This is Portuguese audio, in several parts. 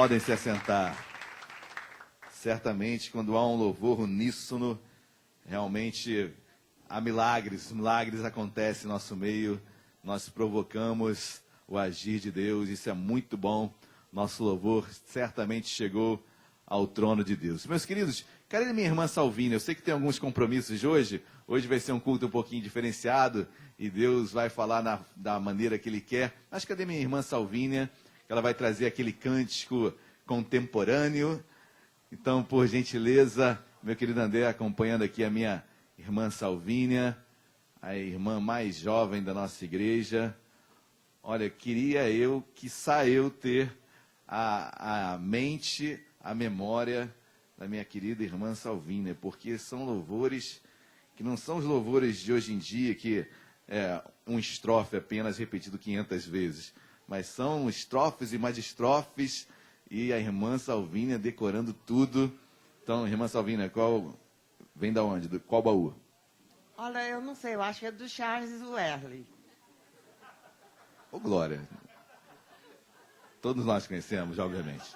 Podem se assentar. Certamente, quando há um louvor uníssono, realmente há milagres. Milagres acontecem em nosso meio. Nós provocamos o agir de Deus. Isso é muito bom. Nosso louvor certamente chegou ao trono de Deus. Meus queridos, cadê minha irmã Salvina? Eu sei que tem alguns compromissos de hoje. Hoje vai ser um culto um pouquinho diferenciado e Deus vai falar da maneira que Ele quer. Mas cadê minha irmã Salvina? Ela vai trazer aquele cântico contemporâneo. Então, por gentileza, meu querido André, acompanhando aqui a minha irmã Salvínia, a irmã mais jovem da nossa igreja. Olha, queria eu, quiçá eu, ter a mente, a memória da minha querida irmã Salvínia, porque são louvores que não são os louvores de hoje em dia, que é um estrofe apenas repetido 500 vezes, mas são estrofes e mais estrofes, e a irmã Salvínia decorando tudo. Então, irmã Salvínia, vem da onde? Qual baú? Olha, eu não sei, eu acho que é do Charles Wesley. Ô, Glória. Todos nós conhecemos, obviamente.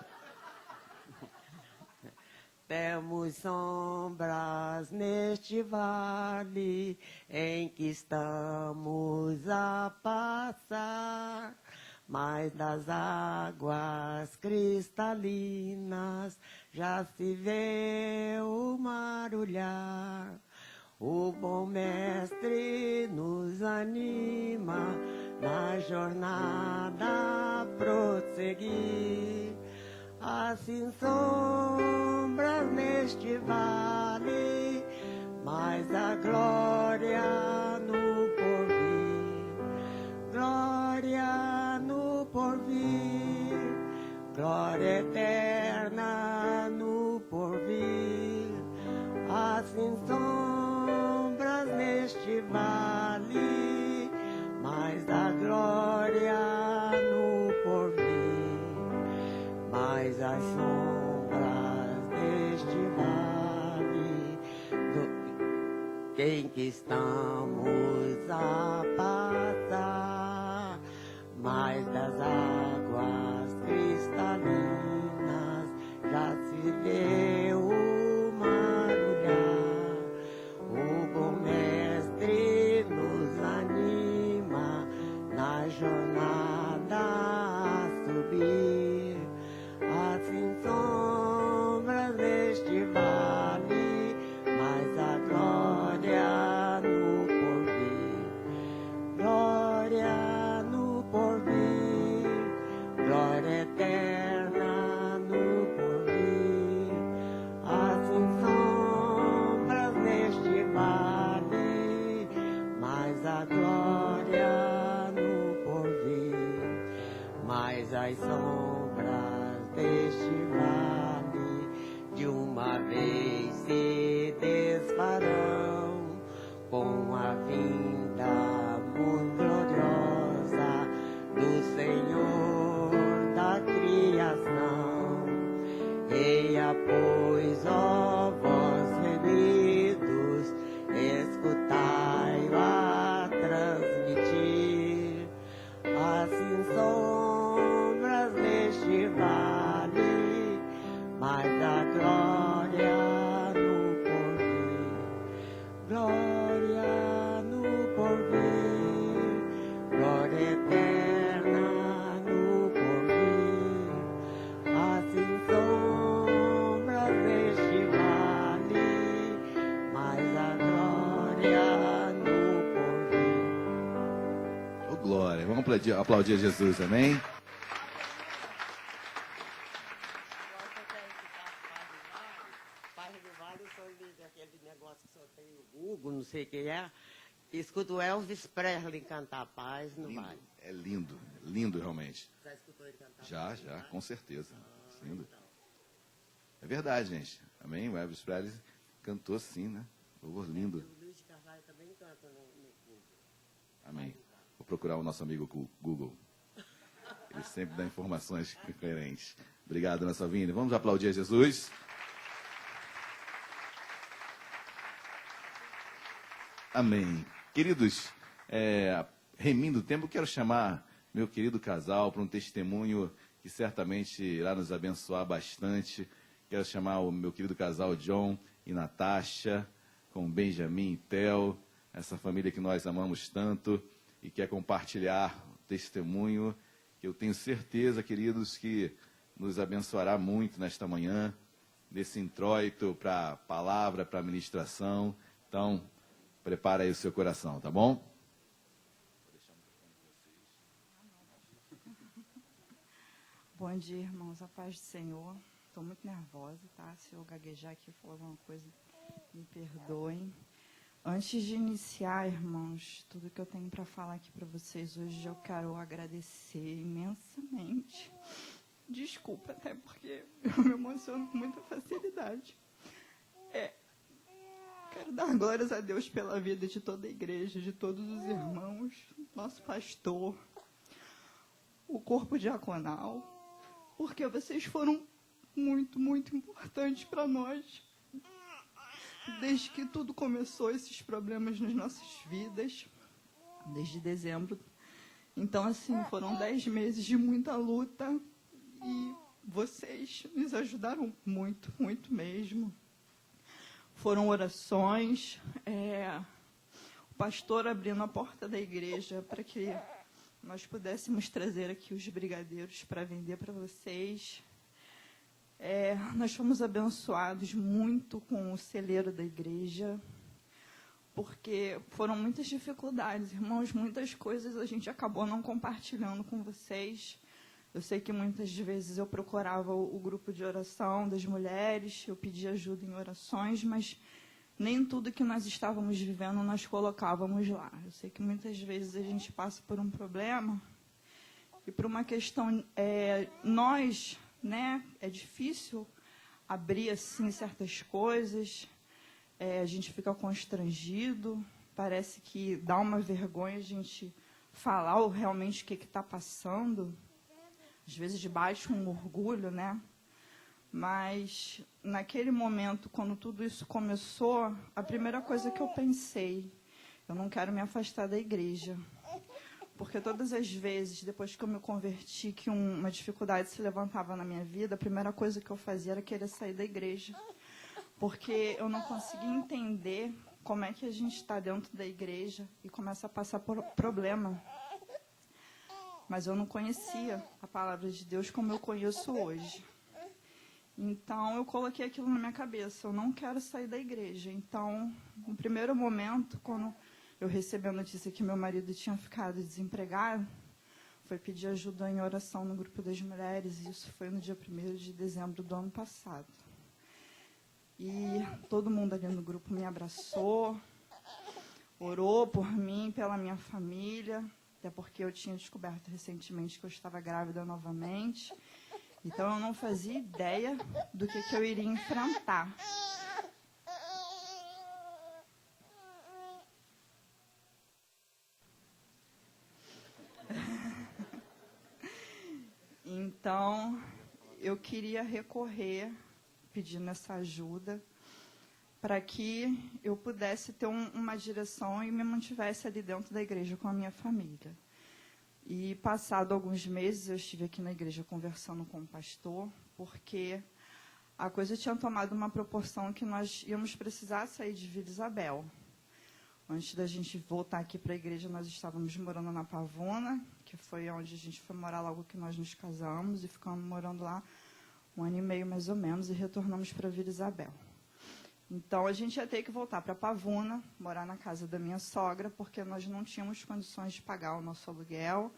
Temos sombras neste vale em que estamos a passar, mas das águas cristalinas já se vê o mar olhar. O bom mestre nos anima na jornada a prosseguir. Assim sombras neste vale, mas a glória no porvir. Glória no porvir, glória eterna no porvir. Assim sombras neste vale, mas a glória no porvir. Mas as sombras deste vale em que estamos a passar, mas das águas cristalinas já se vê o mar olhar. O bom mestre nos anima na jornada a subir. Assim sombras neste vale, mas a glória no porvir. Glória no porvir, glória eterna no porvir. Assim sombras neste vale, mas a glória no porvir. Mas as sombras deste vale de uma vez se desfarão com a vinda muito gloriosa do Senhor da criação. Eia, pois, ó vós remidos, escutai-o a transmitir. Assim sombras neste vale, mas a glória no porvir. Glória no porvir, glória eterna no porvir. Assim sombras neste vale, mas a glória no porvir. Ô, Glória. Vamos aplaudir Jesus, amém? Aquele negócio que só tem no Google, não sei o que é. Escuto Elvis Presley cantar Paz no Vale. É lindo, lindo realmente. Já escutou ele cantar? Já, com certeza. Lindo. É verdade, gente. Amém? O Elvis Presley cantou sim, né? Louvor lindo. O Luiz de Carvalho também canta no Google. Amém. Vou procurar o nosso amigo Google. Ele sempre dá informações diferentes. Obrigado, nossa vinda. Vamos aplaudir a Jesus. Amém. Queridos, remindo o tempo, quero chamar meu querido casal para um testemunho que certamente irá nos abençoar bastante. Quero chamar o meu querido casal John e Natasha, com Benjamin e Theo, essa família que nós amamos tanto e quer compartilhar o testemunho, que eu tenho certeza, queridos, que nos abençoará muito nesta manhã, nesse introito para a palavra, para a ministração. Então, prepara aí o seu coração, tá bom? Bom dia, irmãos. A paz do Senhor. Estou muito nervosa, tá? Se eu gaguejar aqui e falar alguma coisa, me perdoem. Antes de iniciar, irmãos, tudo que eu tenho para falar aqui para vocês hoje, eu quero agradecer imensamente. Desculpa, até porque eu me emociono com muita facilidade. Quero dar glórias a Deus pela vida de toda a igreja, de todos os irmãos, nosso pastor, o corpo diaconal, porque vocês foram muito, muito importantes para nós. Desde que tudo começou, esses problemas nas nossas vidas, desde dezembro. Então, assim, foram 10 meses de muita luta e vocês nos ajudaram muito, muito mesmo. Foram orações, o pastor abrindo a porta da igreja para que nós pudéssemos trazer aqui os brigadeiros para vender para vocês. Nós fomos abençoados muito com o celeiro da igreja, porque foram muitas dificuldades, irmãos, muitas coisas a gente acabou não compartilhando com vocês. Eu sei que muitas vezes eu procurava o grupo de oração das mulheres, eu pedia ajuda em orações, mas nem tudo que nós estávamos vivendo nós colocávamos lá. Eu sei que muitas vezes a gente passa por um problema e por uma questão, nós, né, é difícil abrir assim certas coisas, a gente fica constrangido, parece que dá uma vergonha a gente falar realmente o que está passando. Às vezes bate um orgulho, né? Mas naquele momento, quando tudo isso começou, a primeira coisa que eu pensei, eu não quero me afastar da igreja. Porque todas as vezes, depois que eu me converti, que uma dificuldade se levantava na minha vida, a primeira coisa que eu fazia era querer sair da igreja. Porque eu não conseguia entender como é que a gente está dentro da igreja e começa a passar por problema. Mas eu não conhecia a palavra de Deus como eu conheço hoje. Então, eu coloquei aquilo na minha cabeça, eu não quero sair da igreja. Então, no primeiro momento, quando eu recebi a notícia que meu marido tinha ficado desempregado, foi pedir ajuda em oração no grupo das mulheres, e isso foi no dia 1º de dezembro do ano passado. E todo mundo ali no grupo me abraçou, orou por mim, pela minha família, até porque eu tinha descoberto recentemente que eu estava grávida novamente. Então, eu não fazia ideia do que eu iria enfrentar. Então, eu queria recorrer, pedindo essa ajuda, para que eu pudesse ter uma direção e me mantivesse ali dentro da igreja com a minha família. E, passado alguns meses, eu estive aqui na igreja conversando com o pastor, porque a coisa tinha tomado uma proporção que nós íamos precisar sair de Vila Isabel. Antes da gente voltar aqui para a igreja, nós estávamos morando na Pavuna, que foi onde a gente foi morar logo que nós nos casamos, e ficamos morando lá 1 ano e meio, mais ou menos, e retornamos para Vila Isabel. Então, a gente ia ter que voltar para Pavuna, morar na casa da minha sogra, porque nós não tínhamos condições de pagar o nosso aluguel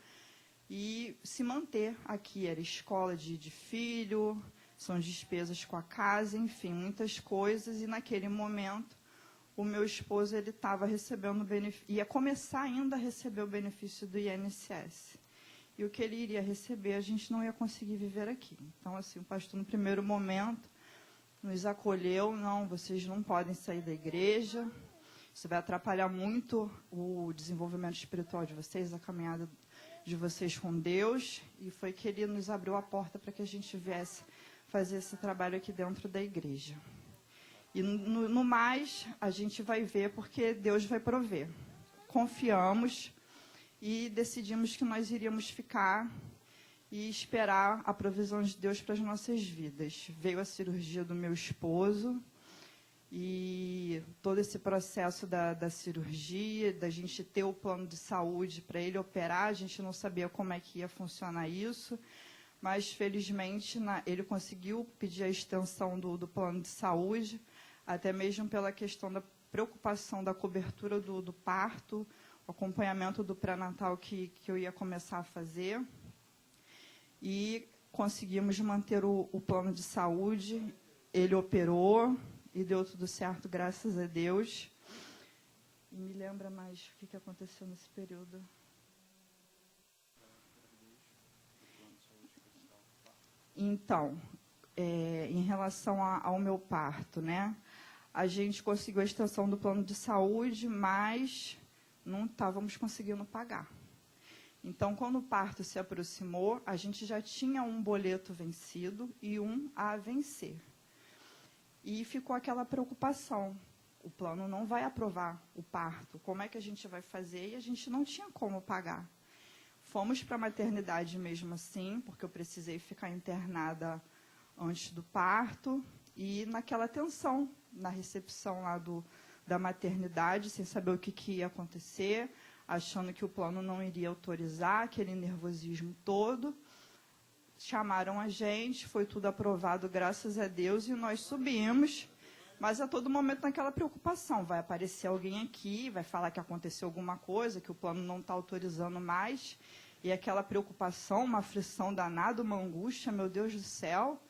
e se manter aqui. Era escola de filho, são despesas com a casa, enfim, muitas coisas. E, naquele momento, o meu esposo ele estava recebendo ia começar ainda a receber o benefício do INSS. E o que ele iria receber, a gente não ia conseguir viver aqui. Então, assim, o pastor, no primeiro momento, nos acolheu: não, vocês não podem sair da igreja, isso vai atrapalhar muito o desenvolvimento espiritual de vocês, a caminhada de vocês com Deus. E foi que ele nos abriu a porta para que a gente viesse fazer esse trabalho aqui dentro da igreja. E no mais, a gente vai ver, porque Deus vai prover. Confiamos e decidimos que nós iríamos ficar. e esperar a provisão de Deus para as nossas vidas. Veio a cirurgia do meu esposo e todo esse processo da cirurgia, da gente ter o plano de saúde para ele operar, a gente não sabia como é que ia funcionar isso, mas felizmente ele conseguiu pedir a extensão do plano de saúde, até mesmo pela questão da preocupação da cobertura do parto, o acompanhamento do pré-natal que eu ia começar a fazer. E conseguimos manter o plano de saúde, ele operou e deu tudo certo, graças a Deus. E me lembra mais o que aconteceu nesse período. Então, em relação ao meu parto, né? A gente conseguiu a extensão do plano de saúde, mas não estávamos conseguindo pagar. Então, quando o parto se aproximou, a gente já tinha um boleto vencido e um a vencer. E ficou aquela preocupação. O plano não vai aprovar o parto. Como é que a gente vai fazer? E a gente não tinha como pagar. Fomos para a maternidade mesmo assim, porque eu precisei ficar internada antes do parto. E naquela tensão, na recepção lá da maternidade, sem saber o que ia acontecer, achando que o plano não iria autorizar, aquele nervosismo todo. Chamaram a gente, foi tudo aprovado, graças a Deus, e nós subimos, mas a todo momento naquela preocupação. Vai aparecer alguém aqui, vai falar que aconteceu alguma coisa, que o plano não está autorizando mais, e aquela preocupação, uma aflição danada, uma angústia, meu Deus do céu.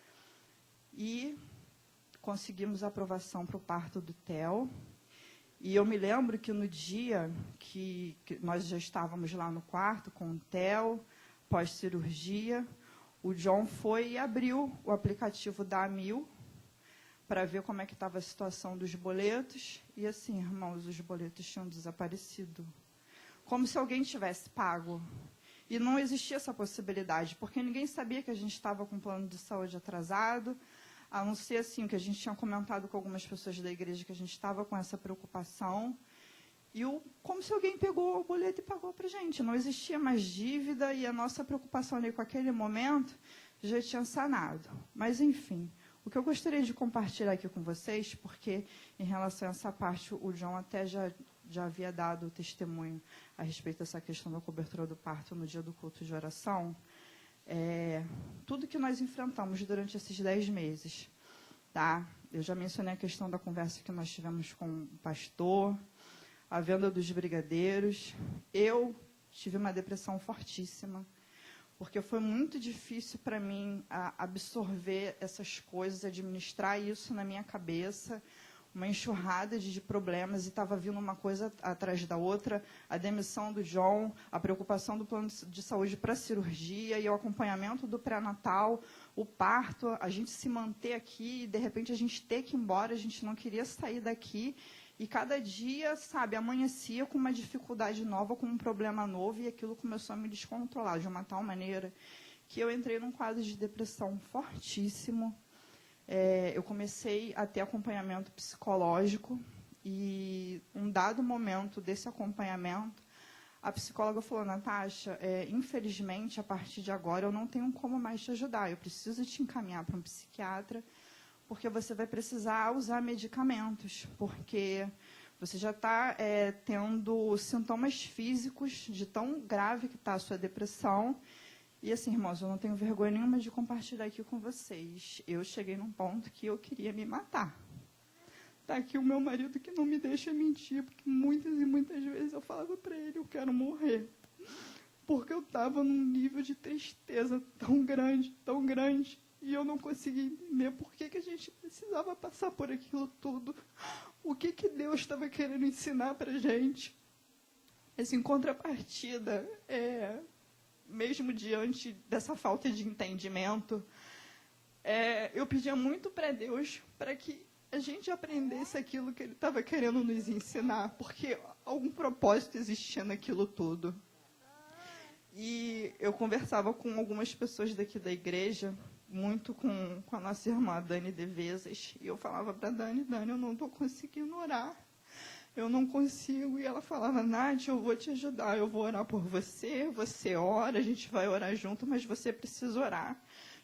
E conseguimos a aprovação para o parto do Theo. E eu me lembro que no dia que nós já estávamos lá no quarto com o Theo, pós-cirurgia, o John foi e abriu o aplicativo da Amil para ver como é que estava a situação dos boletos. E assim, irmãos, os boletos tinham desaparecido. Como se alguém tivesse pago. E não existia essa possibilidade, porque ninguém sabia que a gente estava com um plano de saúde atrasado, a não ser assim, o que a gente tinha comentado com algumas pessoas da igreja, que a gente estava com essa preocupação. E como se alguém pegou o boleto e pagou para a gente. Não existia mais dívida e a nossa preocupação ali com aquele momento já tinha sanado. Mas, enfim, o que eu gostaria de compartilhar aqui com vocês, porque em relação a essa parte, o John até já havia dado testemunho a respeito dessa questão da cobertura do parto no dia do culto de oração. Tudo que nós enfrentamos durante esses 10 meses, tá? Eu já mencionei a questão da conversa que nós tivemos com o pastor, a venda dos brigadeiros. Eu tive uma depressão fortíssima, porque foi muito difícil para mim absorver essas coisas, administrar isso na minha cabeça, uma enxurrada de problemas, e estava vindo uma coisa atrás da outra, a demissão do John, a preocupação do plano de saúde para a cirurgia e o acompanhamento do pré-natal, o parto, a gente se manter aqui e, de repente, a gente ter que ir embora, a gente não queria sair daqui, e cada dia, sabe, amanhecia com uma dificuldade nova, com um problema novo, e aquilo começou a me descontrolar de uma tal maneira que eu entrei num quadro de depressão fortíssimo. Eu comecei a ter acompanhamento psicológico e, um dado momento desse acompanhamento, a psicóloga falou: Natasha, infelizmente, a partir de agora eu não tenho como mais te ajudar, eu preciso te encaminhar para um psiquiatra, porque você vai precisar usar medicamentos, porque você já está tendo sintomas físicos de tão grave que está a sua depressão. E assim, irmãos, eu não tenho vergonha nenhuma de compartilhar aqui com vocês. Eu cheguei num ponto que eu queria me matar. Está aqui o meu marido que não me deixa mentir, porque muitas e muitas vezes eu falava para ele: eu quero morrer. Porque eu estava num nível de tristeza tão grande, e eu não conseguia entender por que a gente precisava passar por aquilo tudo. O que Deus estava querendo ensinar para a gente. Essa, em contrapartida, mesmo diante dessa falta de entendimento, eu pedia muito para Deus para que a gente aprendesse aquilo que Ele estava querendo nos ensinar, porque algum propósito existia naquilo tudo. E eu conversava com algumas pessoas daqui da igreja, muito com a nossa irmã Dani Devesas, e eu falava para Dani: eu não estou conseguindo orar. eu não consigo. E ela falava, Nath, eu vou te ajudar, eu vou orar por você, você ora, a gente vai orar junto, mas você precisa orar.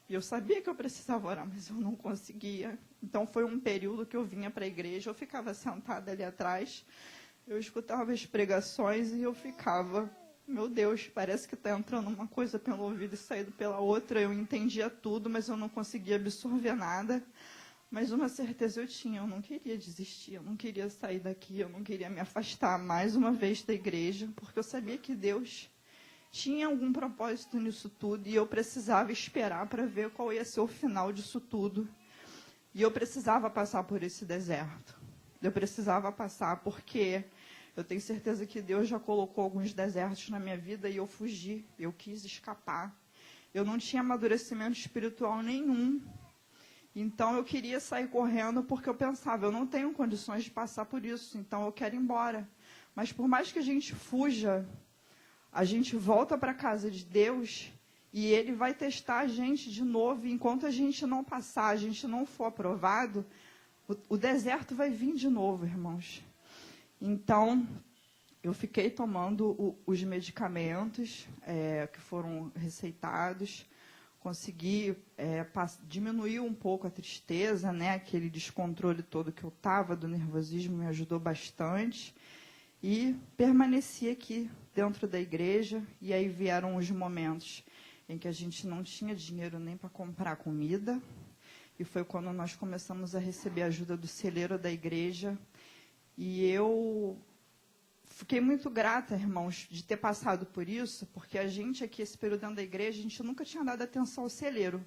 E eu sabia que eu precisava orar, mas eu não conseguia. Então, foi um período que eu vinha para a igreja, eu ficava sentada ali atrás, eu escutava as pregações e eu ficava, meu Deus, parece que está entrando uma coisa pelo ouvido e saindo pela outra. Eu entendia tudo, mas eu não conseguia absorver nada. Mas uma certeza eu tinha, eu não queria desistir, eu não queria sair daqui, eu não queria me afastar mais uma vez da igreja, porque eu sabia que Deus tinha algum propósito nisso tudo e eu precisava esperar para ver qual ia ser o final disso tudo. E eu precisava passar por esse deserto. Eu precisava passar porque eu tenho certeza que Deus já colocou alguns desertos na minha vida e eu fugi, eu quis escapar. Eu não tinha amadurecimento espiritual nenhum. Então, eu queria sair correndo porque eu pensava, eu não tenho condições de passar por isso, então eu quero ir embora. Mas por mais que a gente fuja, a gente volta para a casa de Deus e Ele vai testar a gente de novo. E enquanto a gente não passar, a gente não for aprovado, o deserto vai vir de novo, irmãos. Então, eu fiquei tomando os medicamentos que foram receitados. Consegui diminuir um pouco a tristeza, né? Aquele descontrole todo que eu estava, do nervosismo, me ajudou bastante. E permaneci aqui dentro da igreja. E aí vieram os momentos em que a gente não tinha dinheiro nem para comprar comida. E foi quando nós começamos a receber a ajuda do celeiro da igreja. E eu fiquei muito grata, irmãos, de ter passado por isso, porque a gente aqui, esse período dentro da igreja, a gente nunca tinha dado atenção ao celeiro.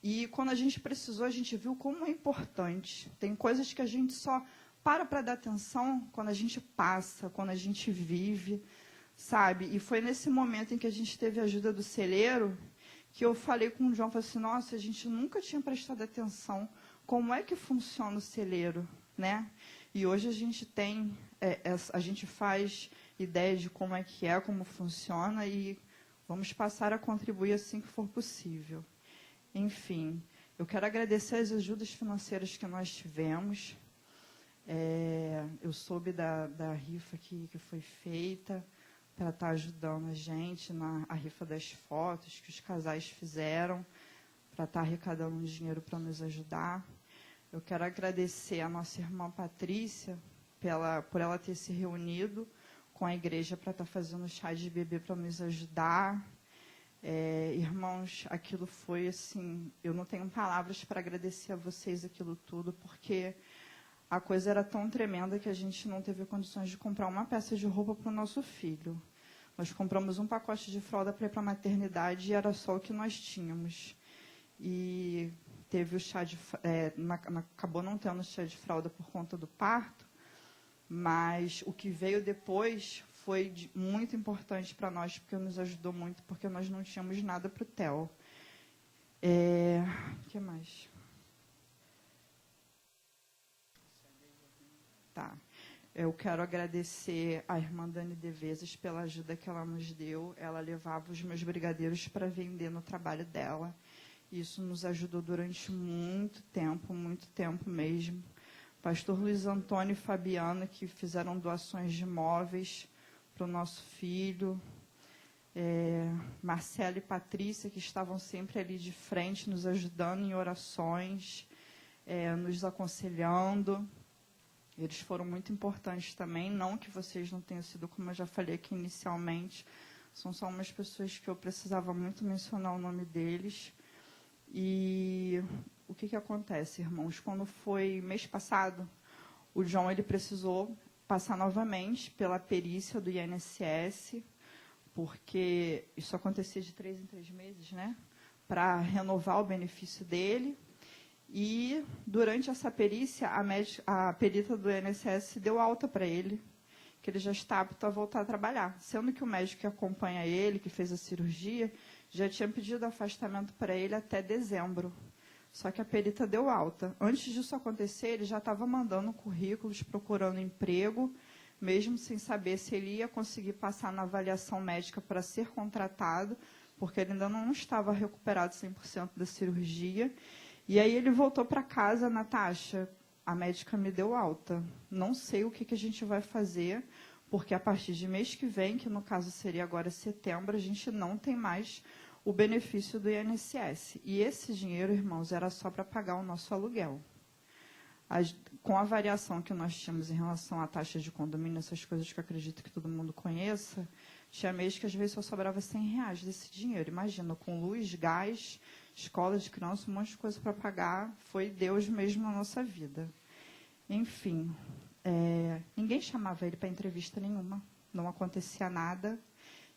E quando a gente precisou, a gente viu como é importante. Tem coisas que a gente só para dar atenção quando a gente passa, quando a gente vive, sabe? E foi nesse momento em que a gente teve a ajuda do celeiro que eu falei com o João, falei assim, nossa, a gente nunca tinha prestado atenção como é que funciona o celeiro, né? E hoje a gente tem, a gente faz ideia de como é que é, como funciona, e vamos passar a contribuir assim que for possível. Enfim, eu quero agradecer as ajudas financeiras que nós tivemos. Eu soube da rifa que foi feita para estar ajudando a gente a rifa das fotos que os casais fizeram, para estar arrecadando um dinheiro para nos ajudar. Eu quero agradecer a nossa irmã Patrícia por ela ter se reunido com a igreja para estar fazendo chá de bebê para nos ajudar. Irmãos, aquilo foi assim, eu não tenho palavras para agradecer a vocês aquilo tudo, porque a coisa era tão tremenda que a gente não teve condições de comprar uma peça de roupa para o nosso filho. Nós compramos um pacote de fralda para ir para a maternidade e era só o que nós tínhamos. E teve o chá acabou não tendo chá de fralda por conta do parto, mas o que veio depois foi muito importante para nós, porque nos ajudou muito, porque nós não tínhamos nada para o Theo. O que mais? Tá. Eu quero agradecer à irmã Dani Devezes pela ajuda que ela nos deu. Ela levava os meus brigadeiros para vender no trabalho dela. Isso nos ajudou durante muito tempo mesmo. Pastor Luiz Antônio e Fabiana, que fizeram doações de móveis para o nosso filho. Marcela e Patrícia, que estavam sempre ali de frente, nos ajudando em orações, nos aconselhando. Eles foram muito importantes também, não que vocês não tenham sido, como eu já falei aqui inicialmente, são só umas pessoas que eu precisava muito mencionar o nome deles. E o que acontece, irmãos? Quando foi mês passado, o João ele precisou passar novamente pela perícia do INSS, porque isso acontecia de 3 em 3 meses, né? Para renovar o benefício dele. E, durante essa perícia, a perita do INSS deu alta para ele, que ele já está apto a voltar a trabalhar. Sendo que o médico que acompanha ele, que fez a cirurgia, já tinha pedido afastamento para ele até dezembro. Só que a perita deu alta. Antes disso acontecer, ele já estava mandando currículos, procurando emprego, mesmo sem saber se ele ia conseguir passar na avaliação médica para ser contratado, porque ele ainda não estava recuperado 100% da cirurgia. E aí ele voltou para casa, Natasha, a médica me deu alta. Não sei o que a gente vai fazer, porque a partir de mês que vem, que no caso seria agora setembro, a gente não tem mais o benefício do INSS. E esse dinheiro, irmãos, era só para pagar o nosso aluguel. Com a variação que nós tínhamos em relação à taxa de condomínio, essas coisas que eu acredito que todo mundo conheça, tinha mês que às vezes só sobrava R$100 desse dinheiro. Imagina, com luz, gás, escola de criança, um monte de coisa para pagar. Foi Deus mesmo na nossa vida. Enfim, ninguém chamava ele para entrevista nenhuma. Não acontecia nada.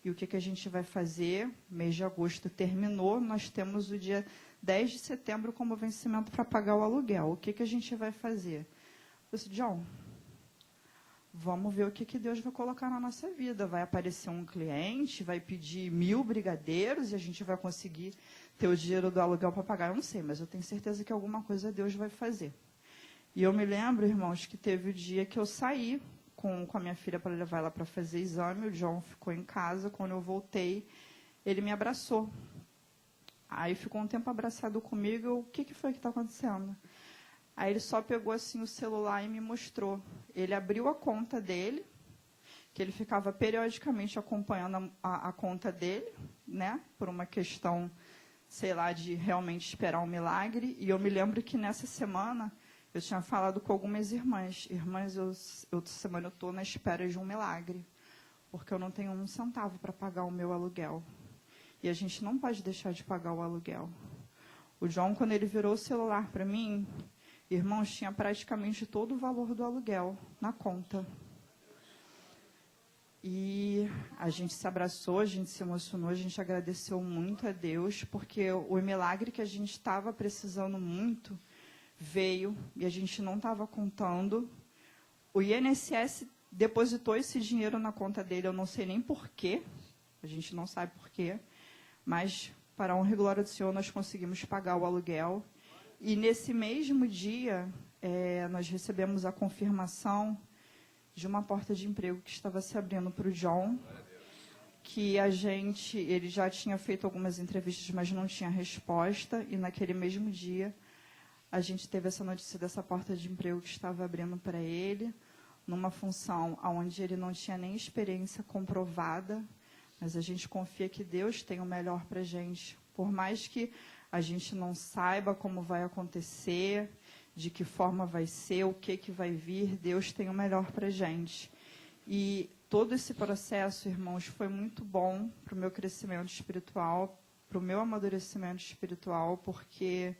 E o que a gente vai fazer? Mês de agosto terminou, nós temos o dia 10 de setembro como vencimento para pagar o aluguel. O que a gente vai fazer? Eu disse, John, vamos ver o que Deus vai colocar na nossa vida. Vai aparecer um cliente, vai pedir 1000 brigadeiros e a gente vai conseguir ter o dinheiro do aluguel para pagar. Eu não sei, mas eu tenho certeza que alguma coisa Deus vai fazer. E eu me lembro, irmãos, que teve o dia que eu saí com a minha filha para levar ela para fazer exame. O John ficou em casa. Quando eu voltei, ele me abraçou. Aí ficou um tempo abraçado comigo. O que foi que está acontecendo? Aí ele só pegou assim o celular e me mostrou. Ele abriu a conta dele, que ele ficava periodicamente acompanhando a conta dele, né, por uma questão, sei lá, de realmente esperar um milagre. E eu me lembro que nessa semana eu tinha falado com algumas irmãs. Irmãs, essa semana eu estou na espera de um milagre, porque eu não tenho um centavo para pagar o meu aluguel. E a gente não pode deixar de pagar o aluguel. O João, quando ele virou o celular para mim, irmãos, tinha praticamente todo o valor do aluguel na conta. E a gente se abraçou, a gente se emocionou, a gente agradeceu muito a Deus, porque o milagre que a gente estava precisando muito veio e a gente não estava contando. O INSS depositou esse dinheiro na conta dele, eu não sei nem porquê, a gente não sabe porquê, mas para a honra e glória do Senhor nós conseguimos pagar o aluguel. E nesse mesmo dia, nós recebemos a confirmação de uma porta de emprego que estava se abrindo para o John, que ele já tinha feito algumas entrevistas, mas não tinha resposta, e naquele mesmo dia a gente teve essa notícia dessa porta de emprego que estava abrindo para ele, numa função onde ele não tinha nem experiência comprovada, mas a gente confia que Deus tem o melhor para a gente. Por mais que a gente não saiba como vai acontecer, de que forma vai ser, o que vai vir, Deus tem o melhor para a gente. E todo esse processo, irmãos, foi muito bom para o meu crescimento espiritual, para o meu amadurecimento espiritual, porque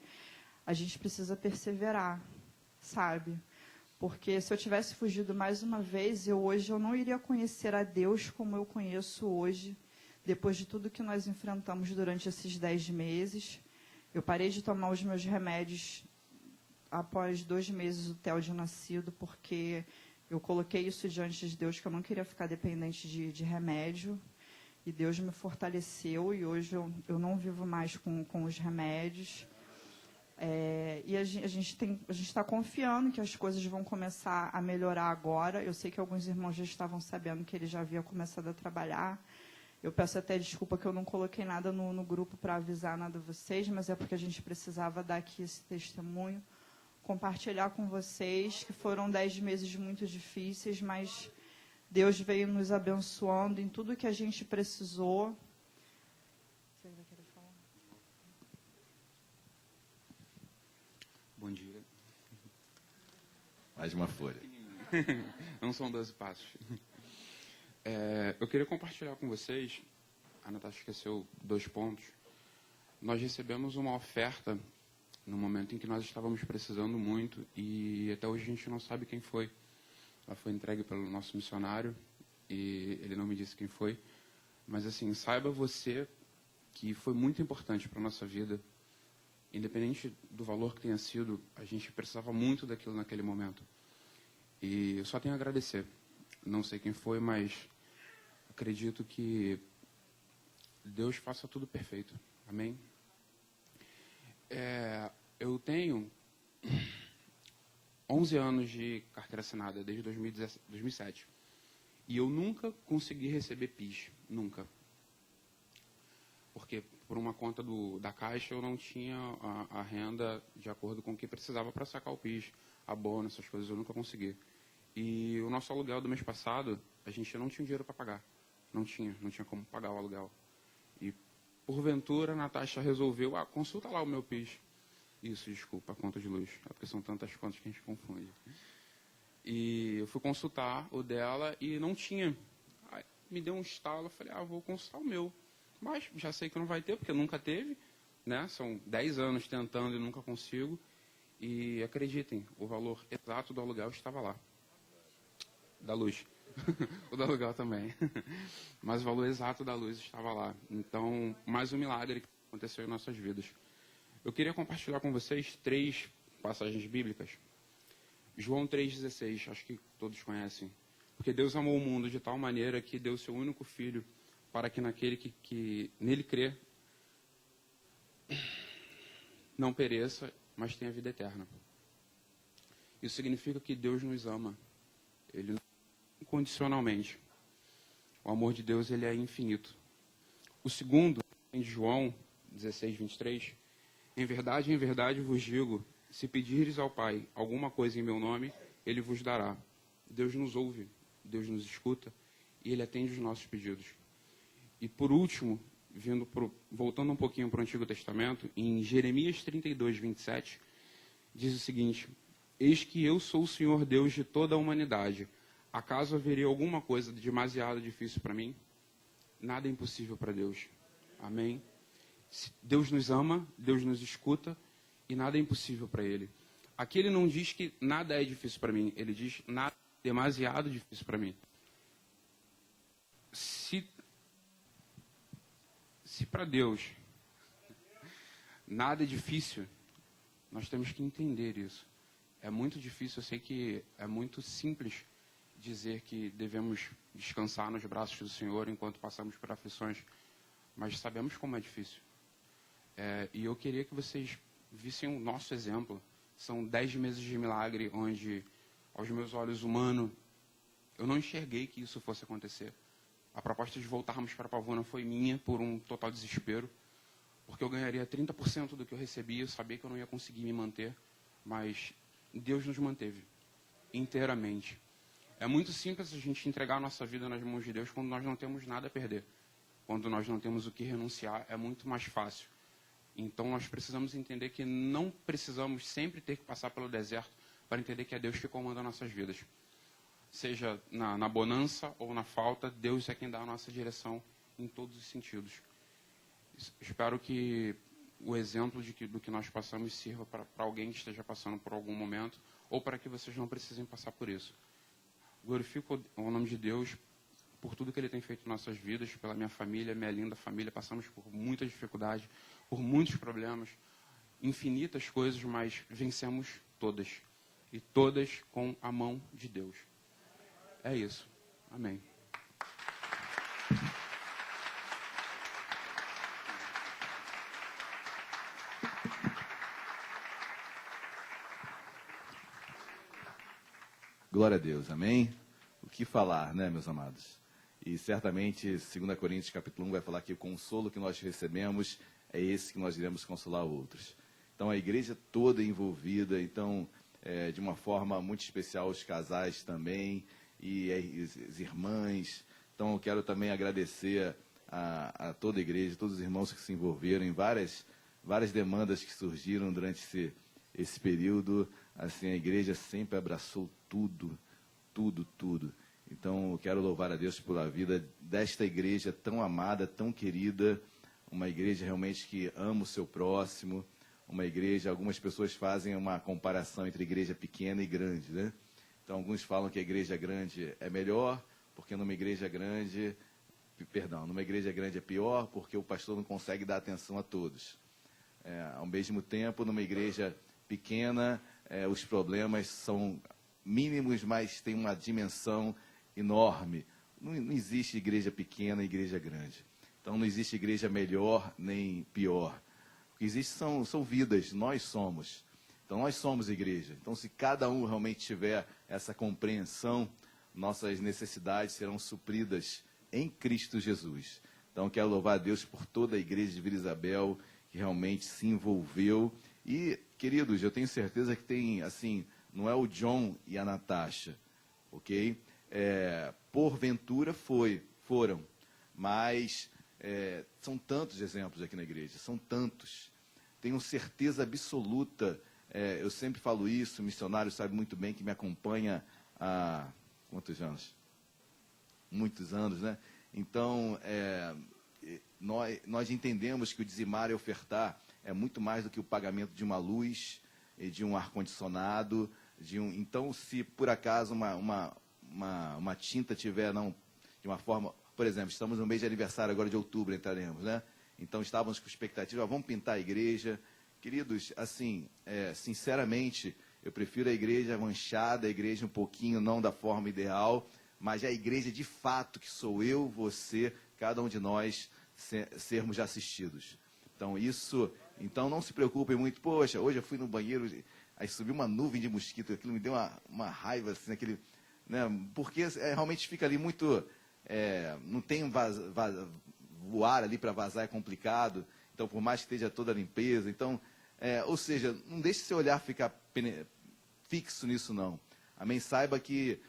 a gente precisa perseverar, sabe? Porque se eu tivesse fugido mais uma vez, hoje eu não iria conhecer a Deus como eu conheço hoje, depois de tudo que nós enfrentamos durante esses 10 meses. Eu parei de tomar os meus remédios após 2 meses do TEL de nascido, porque eu coloquei isso diante de Deus, que eu não queria ficar dependente de remédio. E Deus me fortaleceu, e hoje eu não vivo mais com os remédios. E a gente está confiando que as coisas vão começar a melhorar agora. Eu sei que alguns irmãos já estavam sabendo que ele já havia começado a trabalhar. Eu peço até desculpa que eu não coloquei nada no grupo para avisar nada a vocês, mas é porque a gente precisava dar aqui esse testemunho, compartilhar com vocês, que foram 10 meses muito difíceis, mas Deus veio nos abençoando em tudo que a gente precisou. Você vai querer falar? Bom dia. Mais uma folha. Não são 12 passos. Eu queria compartilhar com vocês, a Natasha esqueceu 2 pontos. Nós recebemos uma oferta no momento em que nós estávamos precisando muito, e até hoje a gente não sabe quem foi. Ela foi entregue pelo nosso missionário, e ele não me disse quem foi. Mas, assim, saiba você que foi muito importante para a nossa vida. Independente do valor que tenha sido, a gente precisava muito daquilo naquele momento. E eu só tenho a agradecer. Não sei quem foi, mas acredito que Deus faça tudo perfeito. Amém? Eu tenho 11 anos de carteira assinada, desde 2007. E eu nunca consegui receber PIS. Nunca. Por quê? por uma conta da Caixa, eu não tinha a renda de acordo com o que precisava para sacar o PIS, abono, essas coisas, eu nunca consegui. E o nosso aluguel do mês passado, a gente não tinha dinheiro para pagar. Não tinha como pagar o aluguel. E, porventura, a Natasha resolveu, consulta lá o meu PIS. Isso, desculpa, a conta de luz. É porque são tantas contas que a gente confunde. E eu fui consultar o dela e não tinha. Aí me deu um estalo, eu falei, vou consultar o meu. Mas já sei que não vai ter, porque nunca teve. Né? São 10 anos tentando e nunca consigo. E acreditem, o valor exato do aluguel estava lá. Da luz. O do aluguel também. Mas o valor exato da luz estava lá. Então, mais um milagre que aconteceu em nossas vidas. Eu queria compartilhar com vocês 3 passagens bíblicas. João 3,16, acho que todos conhecem. Porque Deus amou o mundo de tal maneira que deu seu único filho para que naquele que nele crê não pereça, mas tenha vida eterna. Isso significa que Deus nos ama. Ele nos ama incondicionalmente. O amor de Deus, ele é infinito. O segundo, em João 16:23, em verdade vos digo, se pedires ao Pai alguma coisa em meu nome, Ele vos dará. Deus nos ouve, Deus nos escuta e Ele atende os nossos pedidos. E por último, voltando um pouquinho para o Antigo Testamento, em Jeremias 32:27, diz o seguinte: eis que eu sou o Senhor Deus de toda a humanidade. Acaso haveria alguma coisa demasiado difícil para mim? Nada é impossível para Deus. Amém? Deus nos ama, Deus nos escuta e nada é impossível para Ele. Aqui Ele não diz que nada é difícil para mim, Ele diz nada é demasiado difícil para mim. Se para Deus nada é difícil, nós temos que entender isso. É muito difícil, eu sei que é muito simples dizer que devemos descansar nos braços do Senhor enquanto passamos por aflições, mas sabemos como é difícil. E eu queria que vocês vissem o nosso exemplo. São 10 meses de milagre onde, aos meus olhos humanos, eu não enxerguei que isso fosse acontecer. A proposta de voltarmos para Pavuna foi minha por um total desespero, porque eu ganharia 30% do que eu recebia, eu sabia que eu não ia conseguir me manter, mas Deus nos manteve inteiramente. É muito simples a gente entregar a nossa vida nas mãos de Deus quando nós não temos nada a perder. Quando nós não temos o que renunciar, é muito mais fácil. Então, nós precisamos entender que não precisamos sempre ter que passar pelo deserto para entender que é Deus que comanda nossas vidas. Seja na bonança ou na falta, Deus é quem dá a nossa direção em todos os sentidos. Espero que o exemplo do que nós passamos sirva para alguém que esteja passando por algum momento ou para que vocês não precisem passar por isso. Glorifico o nome de Deus por tudo que Ele tem feito em nossas vidas, pela minha família, minha linda família. Passamos por muita dificuldade, por muitos problemas, infinitas coisas, mas vencemos todas. E todas com a mão de Deus. É isso. Amém. Glória a Deus, amém? O que falar, né, meus amados? E certamente, 2 Coríntios capítulo 1 vai falar que o consolo que nós recebemos é esse que nós iremos consolar outros. Então, a igreja toda envolvida, então, de uma forma muito especial, os casais também, e as irmãs. Então, eu quero também agradecer a toda a igreja, todos os irmãos que se envolveram em várias demandas que surgiram durante esse período. Assim, a igreja sempre abraçou tudo. Então, eu quero louvar a Deus pela vida desta igreja tão amada, tão querida, uma igreja realmente que ama o seu próximo, uma igreja, algumas pessoas fazem uma comparação entre igreja pequena e grande, né? Então, alguns falam que a igreja grande é melhor, porque numa igreja grande é pior, porque o pastor não consegue dar atenção a todos. Ao mesmo tempo, numa igreja pequena, os problemas são mínimos, mas tem uma dimensão enorme. Não existe igreja pequena e igreja grande. Então, não existe igreja melhor nem pior. O que existe são vidas, nós somos. Então, nós somos igreja. Então, se cada um realmente tiver essa compreensão, nossas necessidades serão supridas em Cristo Jesus. Então, quero louvar a Deus por toda a igreja de Vila Isabel, que realmente se envolveu. E, queridos, eu tenho certeza que tem, assim, não é o John e a Natasha, ok? Porventura foram, mas são tantos exemplos aqui na igreja, são tantos. Tenho certeza absoluta, eu sempre falo isso, o missionário sabe muito bem, que me acompanha há quantos anos? Muitos anos, né? Então, nós entendemos que o dizimar e ofertar é muito mais do que o pagamento de uma luz, de um ar-condicionado, então, se por acaso uma tinta tiver, não, de uma forma, por exemplo, estamos no mês de aniversário agora de outubro, entraremos, né? Então, estávamos com expectativa, vamos pintar a igreja. Queridos, assim, sinceramente, eu prefiro a igreja manchada, a igreja um pouquinho, não da forma ideal, mas a igreja de fato, que sou eu, você, cada um de nós, sermos assistidos. Então não se preocupem muito, poxa, hoje eu fui no banheiro, aí subiu uma nuvem de mosquito, aquilo me deu uma raiva, assim, né, porque realmente fica ali muito, não tem o ar ali para vazar é complicado, então por mais que esteja toda a limpeza, então, ou seja, não deixe seu olhar ficar fixo nisso não. Amém? Saiba que,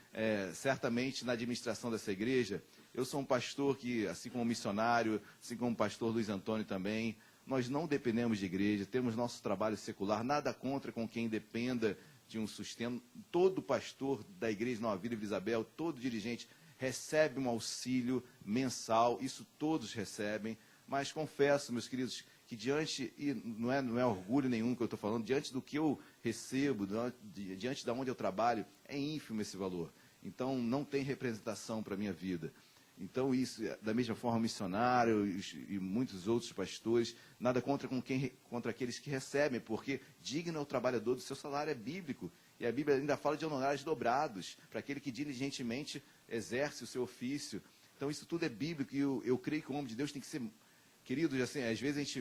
certamente, na administração dessa igreja, eu sou um pastor que, assim como missionário, assim como o pastor Luiz Antônio também, nós não dependemos de igreja, temos nosso trabalho secular, nada contra com quem dependa de um sustento. Todo pastor da igreja Nova Vida de Isabel, todo dirigente, recebe um auxílio mensal, isso todos recebem, mas confesso, meus queridos, que e não é orgulho nenhum que eu estou falando, diante do que eu recebo, diante de onde eu trabalho, é ínfimo esse valor. Então, não tem representação para a minha vida. Então, isso, da mesma forma, missionário e muitos outros pastores, nada contra aqueles que recebem, porque digno é o trabalhador, do seu salário é bíblico. E a Bíblia ainda fala de honorários dobrados, para aquele que diligentemente exerce o seu ofício. Então, isso tudo é bíblico, e eu creio que o homem de Deus tem que ser... Queridos, assim, às vezes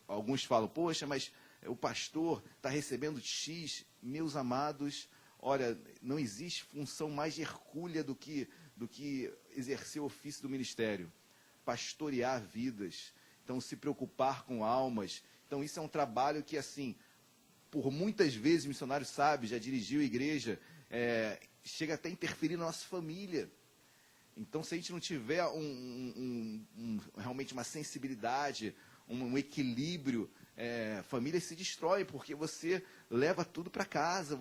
alguns falam, poxa, mas o pastor está recebendo X. Meus amados, olha, não existe função mais hercúlea do que exercer o ofício do ministério. Pastorear vidas, então se preocupar com almas. Então isso é um trabalho que, assim, por muitas vezes o missionário sabe, já dirigiu a igreja, chega até a interferir na nossa família. Então, se a gente não tiver realmente uma sensibilidade, um equilíbrio, família se destrói, porque você leva tudo para casa,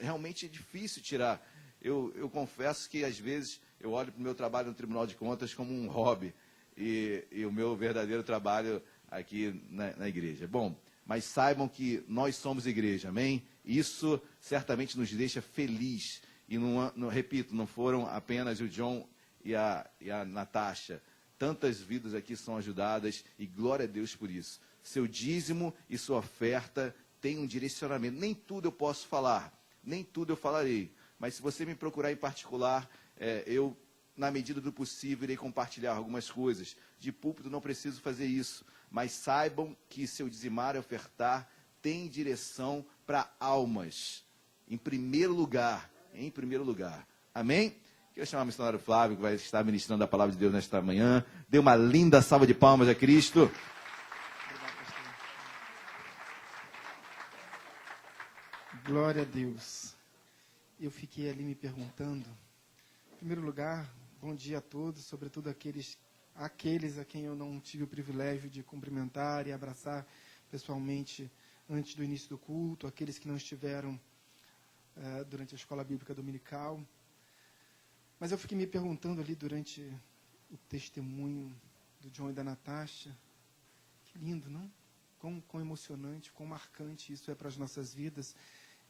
realmente é difícil tirar. Eu confesso que, às vezes, eu olho para o meu trabalho no Tribunal de Contas como um hobby, e o meu verdadeiro trabalho aqui na igreja. Bom, mas saibam que nós somos igreja, amém? Isso certamente nos deixa feliz. E, repito, não foram apenas o John e a Natasha. Tantas vidas aqui são ajudadas, e glória a Deus por isso. Seu dízimo e sua oferta têm um direcionamento. Nem tudo eu posso falar, nem tudo eu falarei. Mas se você me procurar em particular, eu, na medida do possível, irei compartilhar algumas coisas. De púlpito não preciso fazer isso. Mas saibam que seu dizimar e ofertar tem direção para almas. Em primeiro lugar. Amém? Quero chamar o missionário Flávio, que vai estar ministrando a palavra de Deus nesta manhã. Dê uma linda salva de palmas a Cristo. Obrigado, pastor. Glória a Deus. Eu fiquei ali me perguntando, em primeiro lugar, bom dia a todos, sobretudo aqueles a quem eu não tive o privilégio de cumprimentar e abraçar pessoalmente antes do início do culto, aqueles que não estiveram durante a escola bíblica dominical. Mas eu fiquei me perguntando ali durante o testemunho do John e da Natasha, que lindo, não? Quão emocionante, quão marcante isso é para as nossas vidas.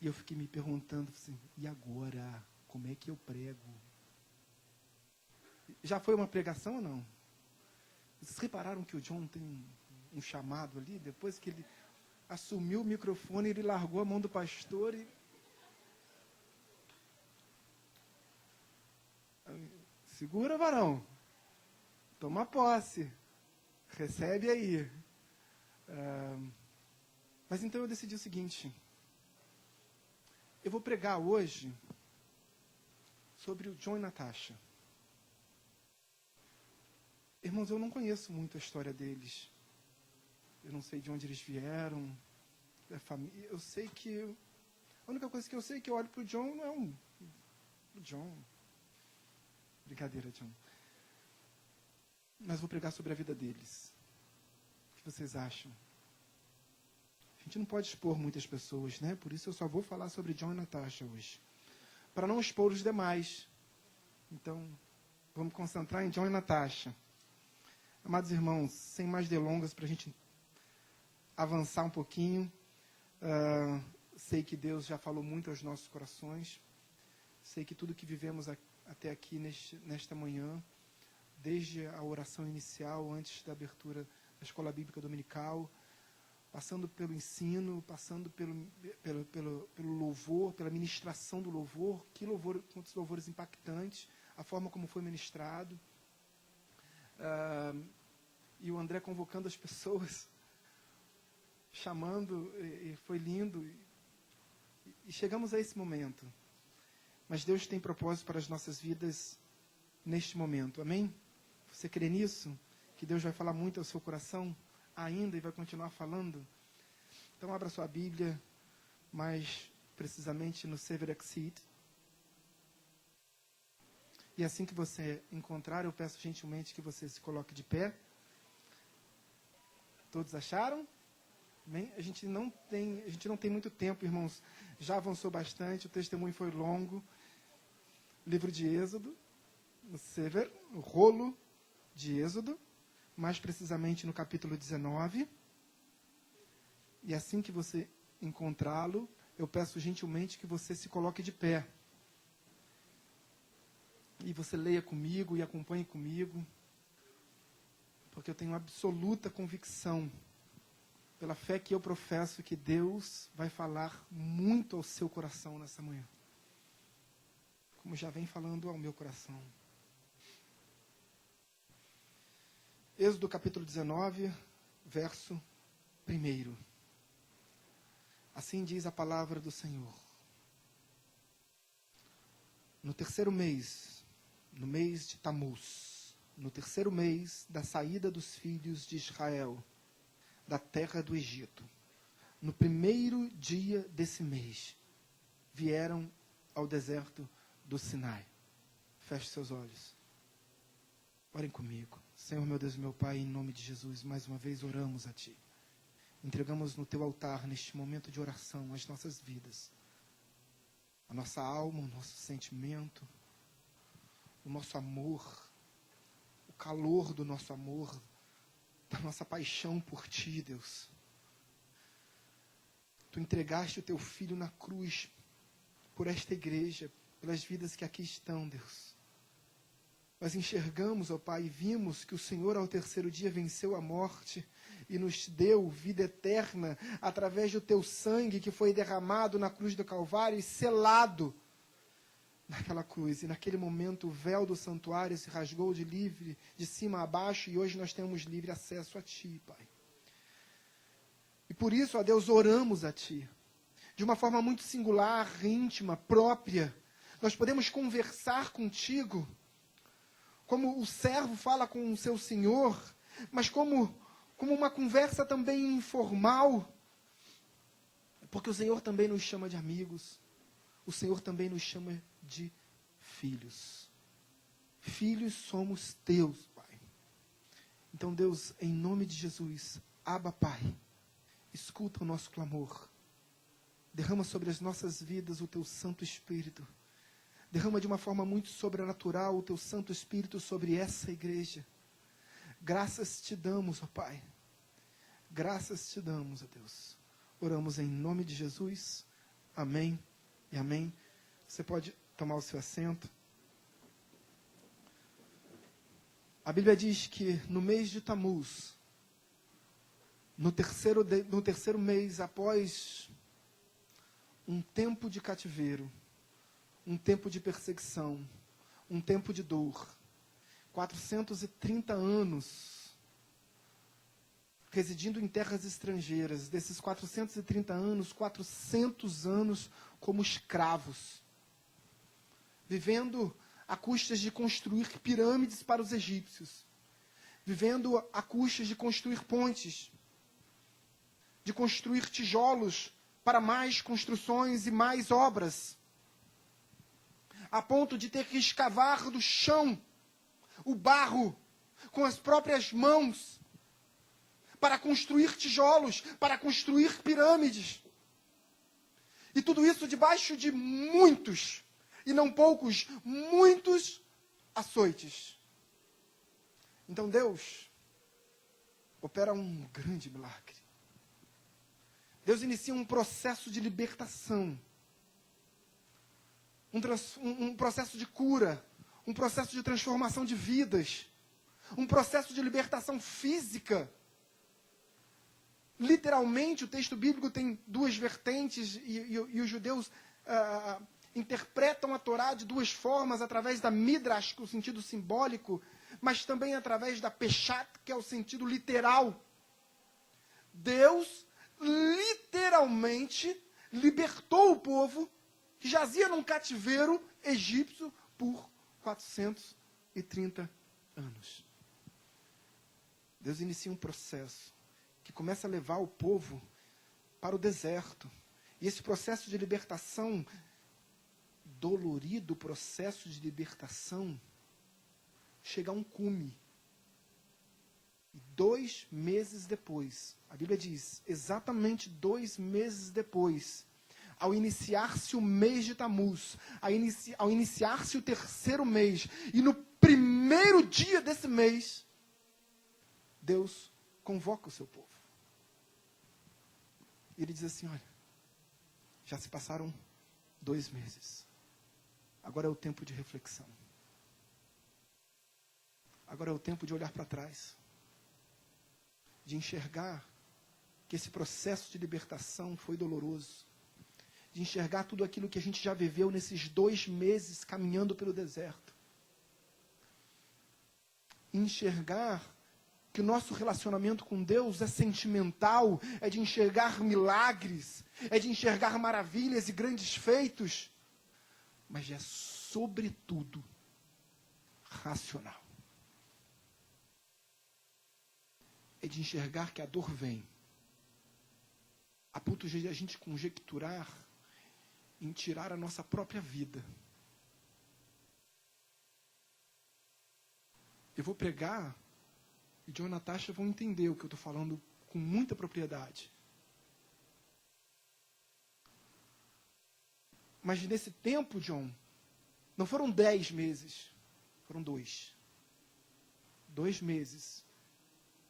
E eu fiquei me perguntando assim, e agora? Como é que eu prego? Já foi uma pregação ou não? Vocês repararam que o John tem um chamado ali? Depois que ele assumiu o microfone, ele largou a mão do pastor e... Segura, varão. Toma posse. Recebe aí. Mas então eu decidi o seguinte. Eu vou pregar hoje sobre o John e Natasha. Irmãos, eu não conheço muito a história deles. Eu não sei de onde eles vieram, da família. Eu sei que... A única coisa que eu sei é que eu olho para o John, não é um... O John... Brincadeira, John. Mas vou pregar sobre a vida deles. O que vocês acham? A gente não pode expor muitas pessoas, né? Por isso eu só vou falar sobre John e Natasha hoje. Para não expor os demais. Então, vamos concentrar em John e Natasha. Amados irmãos, sem mais delongas, para a gente avançar um pouquinho. Sei que Deus já falou muito aos nossos corações. Sei que tudo que vivemos até aqui nesta manhã, desde a oração inicial, antes da abertura da Escola Bíblica Dominical, passando pelo ensino, passando pelo louvor, pela ministração do louvor, quantos louvores impactantes, a forma como foi ministrado, e o André convocando as pessoas, chamando, e foi lindo, e chegamos a esse momento. Mas Deus tem propósito para as nossas vidas neste momento, amém? Você crê nisso? Que Deus vai falar muito ao seu coração ainda e vai continuar falando? Então abra sua Bíblia, mais precisamente no Save Exceed. E assim que você encontrar, eu peço gentilmente que você se coloque de pé. Todos acharam? Amém? A gente não tem muito tempo, irmãos. Já avançou bastante, o testemunho foi longo. Livro de Êxodo, no Sever, o rolo de Êxodo, mais precisamente no capítulo 19. E assim que você encontrá-lo, eu peço gentilmente que você se coloque de pé. E você leia comigo e acompanhe comigo, porque eu tenho absoluta convicção, pela fé que eu professo, que Deus vai falar muito ao seu coração nessa manhã. Como já vem falando ao meu coração. Êxodo capítulo 19, verso 1. Assim diz a palavra do Senhor. No terceiro mês, no mês de Tamuz, no terceiro mês da saída dos filhos de Israel, da terra do Egito, no primeiro dia desse mês, vieram ao deserto do Sinai. Feche seus olhos. Orem comigo. Senhor, meu Deus e meu Pai, em nome de Jesus, mais uma vez oramos a Ti. Entregamos no Teu altar, neste momento de oração, as nossas vidas, a nossa alma, o nosso sentimento, o nosso amor, o calor do nosso amor, da nossa paixão por Ti, Deus. Tu entregaste o Teu Filho na cruz por esta igreja, pelas vidas que aqui estão, Deus. Nós enxergamos, ó Pai, e vimos que o Senhor ao terceiro dia venceu a morte e nos deu vida eterna através do Teu sangue que foi derramado na cruz do Calvário e selado naquela cruz. E naquele momento o véu do santuário se rasgou de cima a baixo, e hoje nós temos livre acesso a Ti, Pai. E por isso, ó Deus, oramos a Ti, de uma forma muito singular, íntima, própria. Nós podemos conversar contigo, como o servo fala com o seu senhor, mas como uma conversa também informal, porque o Senhor também nos chama de amigos, o Senhor também nos chama de filhos. Filhos somos Teus, Pai. Então, Deus, em nome de Jesus, Abba, Pai, escuta o nosso clamor, derrama sobre as nossas vidas o Teu Santo Espírito. Derrama de uma forma muito sobrenatural o Teu Santo Espírito sobre essa igreja. Graças Te damos, ó Pai. Graças Te damos, ó Deus. Oramos em nome de Jesus. Amém e amém. Você pode tomar o seu assento. A Bíblia diz que no mês de Tamuz, no terceiro mês após um tempo de cativeiro, um tempo de perseguição, um tempo de dor, 430 anos residindo em terras estrangeiras, desses 430 anos, 400 anos como escravos, vivendo a custas de construir pirâmides para os egípcios, vivendo a custas de construir pontes, de construir tijolos para mais construções e mais obras, a ponto de ter que escavar do chão o barro com as próprias mãos, para construir tijolos, para construir pirâmides. E tudo isso debaixo de muitos, e não poucos, muitos açoites. Então Deus opera um grande milagre. Deus inicia um processo de libertação, um processo de cura, um processo de transformação de vidas, um processo de libertação física. Literalmente, o texto bíblico tem duas vertentes e os judeus interpretam a Torá de duas formas, através da midrash, que é o sentido simbólico, mas também através da peshat, que é o sentido literal. Deus literalmente libertou o povo que jazia num cativeiro egípcio por 430 anos. Deus inicia um processo que começa a levar o povo para o deserto. E esse processo de libertação, dolorido processo de libertação, chega a um cume. E 2 meses depois, a Bíblia diz, exatamente 2 meses depois, ao iniciar-se o mês de Tamuz, ao iniciar-se o 3º mês, e no primeiro dia desse mês, Deus convoca o seu povo. E ele diz assim, olha, já se passaram 2 meses. Agora é o tempo de reflexão. Agora é o tempo de olhar para trás. De enxergar que esse processo de libertação foi doloroso. De enxergar tudo aquilo que a gente já viveu nesses 2 meses caminhando pelo deserto. Enxergar que o nosso relacionamento com Deus é sentimental, é de enxergar milagres, é de enxergar maravilhas e grandes feitos, mas é, sobretudo, racional. É de enxergar que a dor vem, a ponto de a gente conjecturar em tirar a nossa própria vida. Eu vou pregar e John e Natasha vão entender o que eu estou falando com muita propriedade. Mas nesse tempo, John, não foram 10 meses, foram 2. 2 meses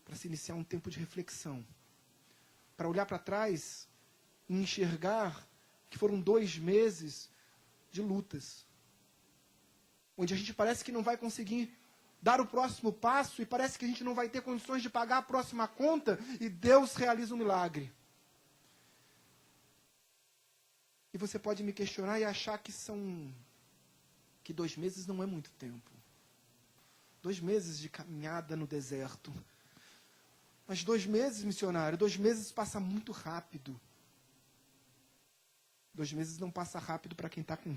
para se iniciar um tempo de reflexão. Para olhar para trás e enxergar que foram 2 meses de lutas. Onde a gente parece que não vai conseguir dar o próximo passo e parece que a gente não vai ter condições de pagar a próxima conta e Deus realiza um milagre. E você pode me questionar e achar que 2 meses não é muito tempo. 2 meses de caminhada no deserto. Mas 2 meses, missionário, 2 meses passa muito rápido. 2 meses não passa rápido para quem está com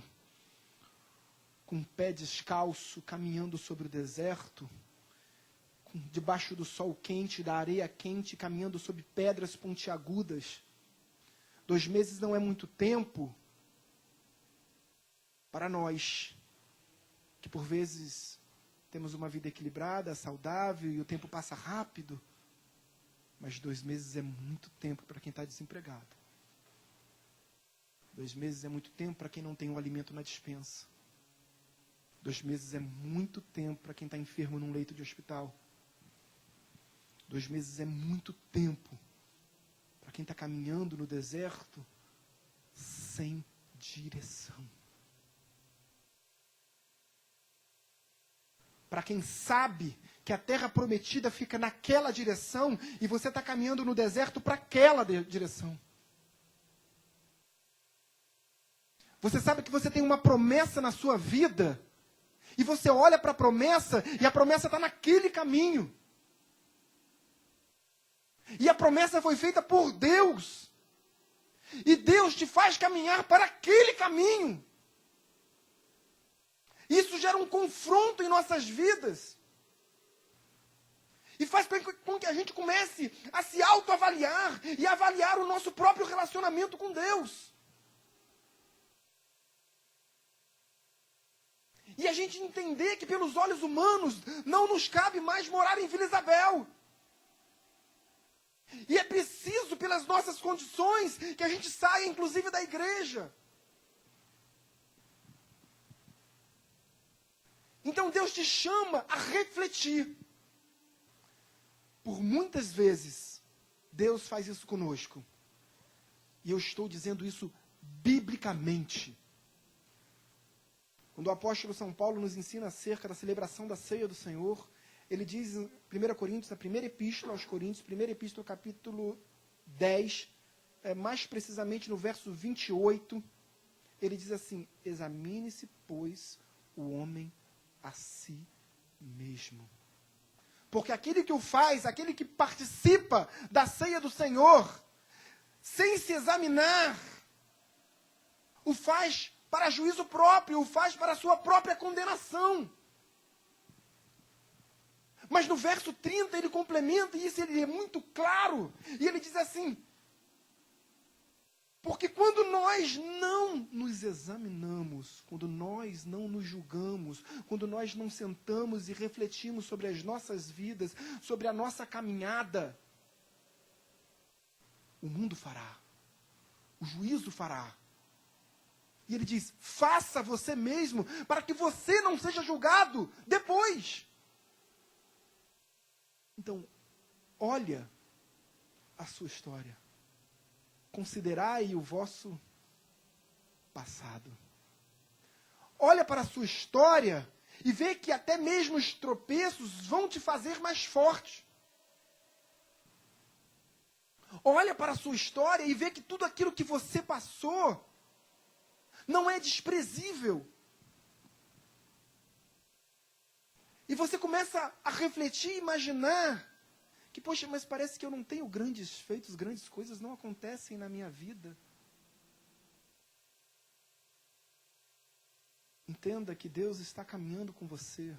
o pé descalço, caminhando sobre o deserto, debaixo do sol quente, da areia quente, caminhando sobre pedras pontiagudas. 2 meses não é muito tempo para nós, que por vezes temos uma vida equilibrada, saudável, e o tempo passa rápido. Mas 2 meses é muito tempo para quem está desempregado. 2 meses é muito tempo para quem não tem um alimento na despensa. 2 meses é muito tempo para quem está enfermo num leito de hospital. 2 meses é muito tempo para quem está caminhando no deserto sem direção. Para quem sabe que a terra prometida fica naquela direção e você está caminhando no deserto para aquela direção. Você sabe que você tem uma promessa na sua vida e você olha para a promessa e a promessa está naquele caminho. E a promessa foi feita por Deus. E Deus te faz caminhar para aquele caminho. Isso gera um confronto em nossas vidas. E faz com que a gente comece a se autoavaliar e avaliar o nosso próprio relacionamento com Deus. E a gente entender que pelos olhos humanos não nos cabe mais morar em Vila Isabel. E é preciso, pelas nossas condições, que a gente saia, inclusive, da igreja. Então Deus te chama a refletir. Por muitas vezes, Deus faz isso conosco. E eu estou dizendo isso biblicamente. Quando o apóstolo São Paulo nos ensina acerca da celebração da ceia do Senhor, ele diz em 1 Coríntios, na primeira epístola aos Coríntios, primeira epístola, capítulo 10, mais precisamente no verso 28, ele diz assim: examine-se, pois, o homem a si mesmo. Porque aquele que o faz, aquele que participa da ceia do Senhor, sem se examinar, o faz para juízo próprio, o faz para a sua própria condenação. Mas no verso 30 ele complementa, e isso ele é muito claro, e ele diz assim: porque quando nós não nos examinamos, quando nós não nos julgamos, quando nós não sentamos e refletimos sobre as nossas vidas, sobre a nossa caminhada, o mundo fará, o juízo fará. E ele diz: faça você mesmo, para que você não seja julgado depois. Então, olha a sua história. Considerai o vosso passado. Olha para a sua história e vê que até mesmo os tropeços vão te fazer mais forte. Olha para a sua história e vê que tudo aquilo que você passou não é desprezível. E você começa a refletir e imaginar que, poxa, mas parece que eu não tenho grandes feitos, grandes coisas não acontecem na minha vida. Entenda que Deus está caminhando com você.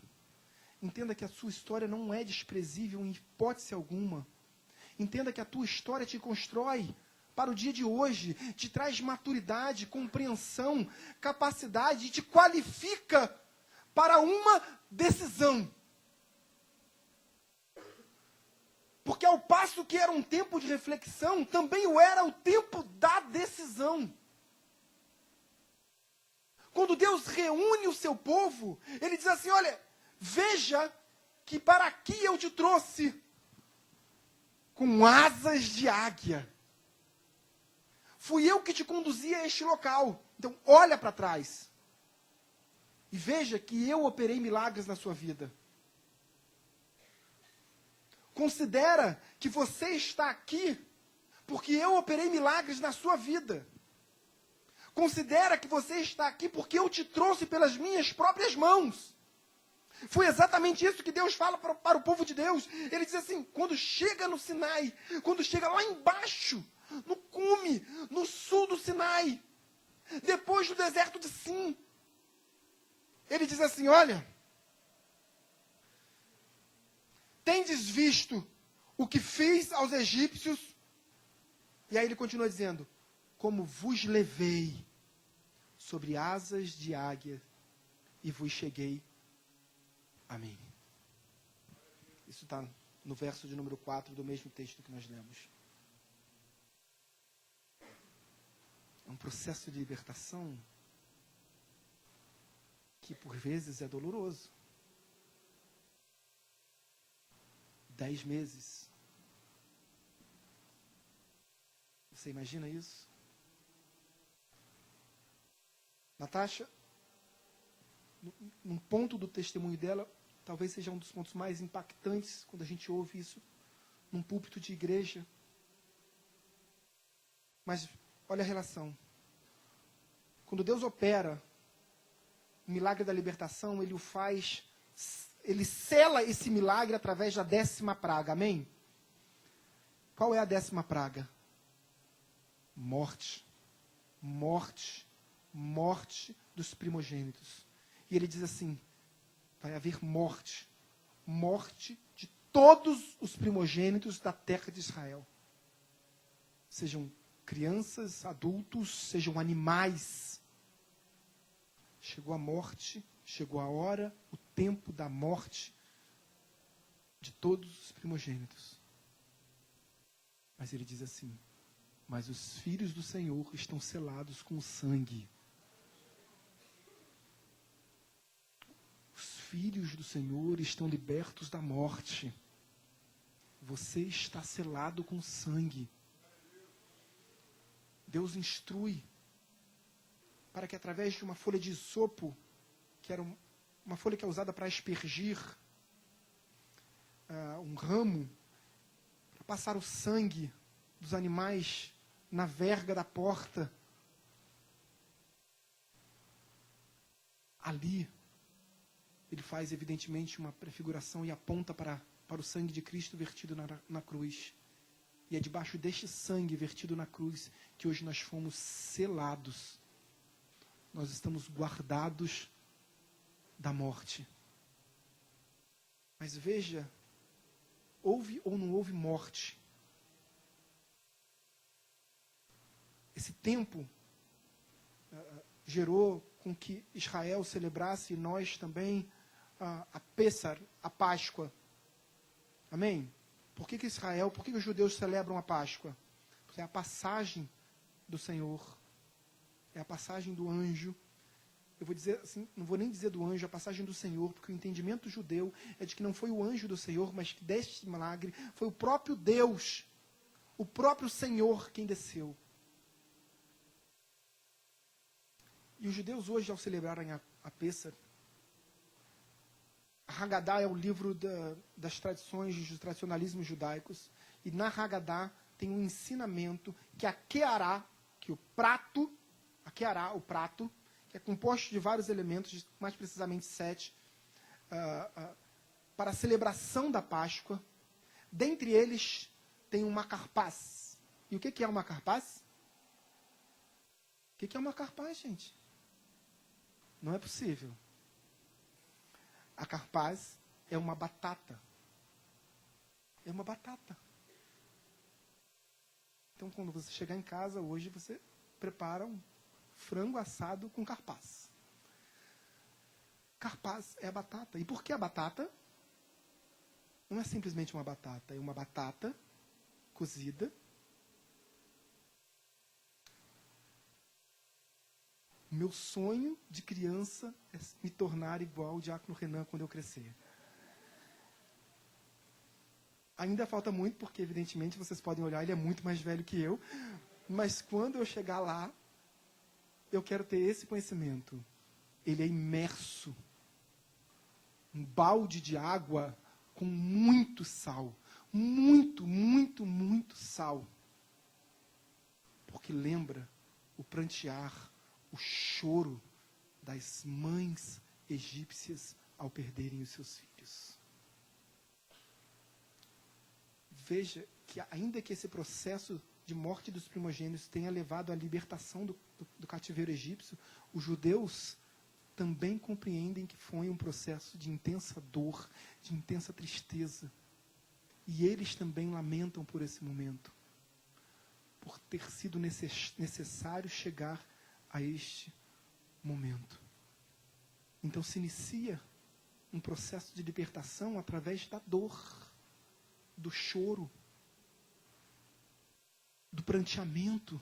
Entenda que a sua história não é desprezível em hipótese alguma. Entenda que a tua história te constrói para o dia de hoje, te traz maturidade, compreensão, capacidade, e te qualifica para uma decisão. Porque ao passo que era um tempo de reflexão, também o era o tempo da decisão. Quando Deus reúne o seu povo, ele diz assim: olha, veja que para aqui eu te trouxe com asas de águia. Fui eu que te conduzi a este local. Então, olha para trás. E veja que eu operei milagres na sua vida. Considera que você está aqui porque eu operei milagres na sua vida. Considera que você está aqui porque eu te trouxe pelas minhas próprias mãos. Foi exatamente isso que Deus fala para o povo de Deus. Ele diz assim: quando chega no Sinai, quando chega lá embaixo, no cume, no sul do Sinai, depois do deserto de Sim, ele diz assim: olha, tendes visto o que fiz aos egípcios? E aí ele continua dizendo: como vos levei sobre asas de águia e vos cheguei a mim. Isso está no verso de número 4 do mesmo texto que nós lemos. É um processo de libertação que por vezes é doloroso. 10 meses. Você imagina isso? Natasha, num ponto do testemunho dela, talvez seja um dos pontos mais impactantes quando a gente ouve isso num púlpito de igreja. Mas olha a relação. Quando Deus opera o milagre da libertação, Ele o faz, Ele sela esse milagre através da 10ª praga, amém? Qual é a 10ª praga? Morte. Morte. Morte dos primogênitos. E Ele diz assim: vai haver morte. Morte de todos os primogênitos da terra de Israel. Sejam crianças, adultos, sejam animais. Chegou a morte, chegou a hora, o tempo da morte de todos os primogênitos. Mas ele diz assim: mas os filhos do Senhor estão selados com sangue. Os filhos do Senhor estão libertos da morte. Você está selado com sangue. Deus instrui para que através de uma folha de isopo, que era uma folha que é usada para aspergir um ramo, para passar o sangue dos animais na verga da porta. Ali, ele faz evidentemente uma prefiguração e aponta para o sangue de Cristo vertido na cruz. E é debaixo deste sangue vertido na cruz que hoje nós fomos selados. Nós estamos guardados da morte. Mas veja, houve ou não houve morte? Esse tempo gerou com que Israel celebrasse, e nós também, a Pêssar, a Páscoa. Amém? Por que os judeus celebram a Páscoa? Porque é a passagem do Senhor, é a passagem do anjo. Eu vou dizer assim, não vou nem dizer do anjo, a passagem do Senhor, porque o entendimento judeu é de que não foi o anjo do Senhor, mas que deste milagre foi o próprio Deus, o próprio Senhor quem desceu. E os judeus hoje, ao celebrarem a Pêssar, a Haggadah é o livro das tradições, dos tradicionalismos judaicos, e na Haggadah tem um ensinamento que a Keará, que o prato, o prato, que é composto de vários elementos, mais precisamente 7, para a celebração da Páscoa. Dentre eles tem uma carpaz. E o que é uma carpaz? O que é uma carpaz, gente? Não é possível. A carpaz é uma batata. É uma batata. Então, quando você chegar em casa hoje, você prepara um frango assado com carpaz. Carpaz é a batata. E por que a batata? Não é simplesmente uma batata. É uma batata cozida. Meu sonho de criança é me tornar igual o diácono Renan quando eu crescer. Ainda falta muito, porque evidentemente vocês podem olhar, ele é muito mais velho que eu. Mas quando eu chegar lá, eu quero ter esse conhecimento. Ele é imerso. Um balde de água com muito sal. Muito, muito, muito sal. Porque lembra o prantear, o choro das mães egípcias ao perderem os seus filhos. Veja que ainda que esse processo de morte dos primogênitos tenha levado à libertação do cativeiro egípcio, os judeus também compreendem que foi um processo de intensa dor, de intensa tristeza. E eles também lamentam por esse momento, por ter sido necessário chegar a este momento. Então se inicia um processo de libertação através da dor, do choro, do pranteamento.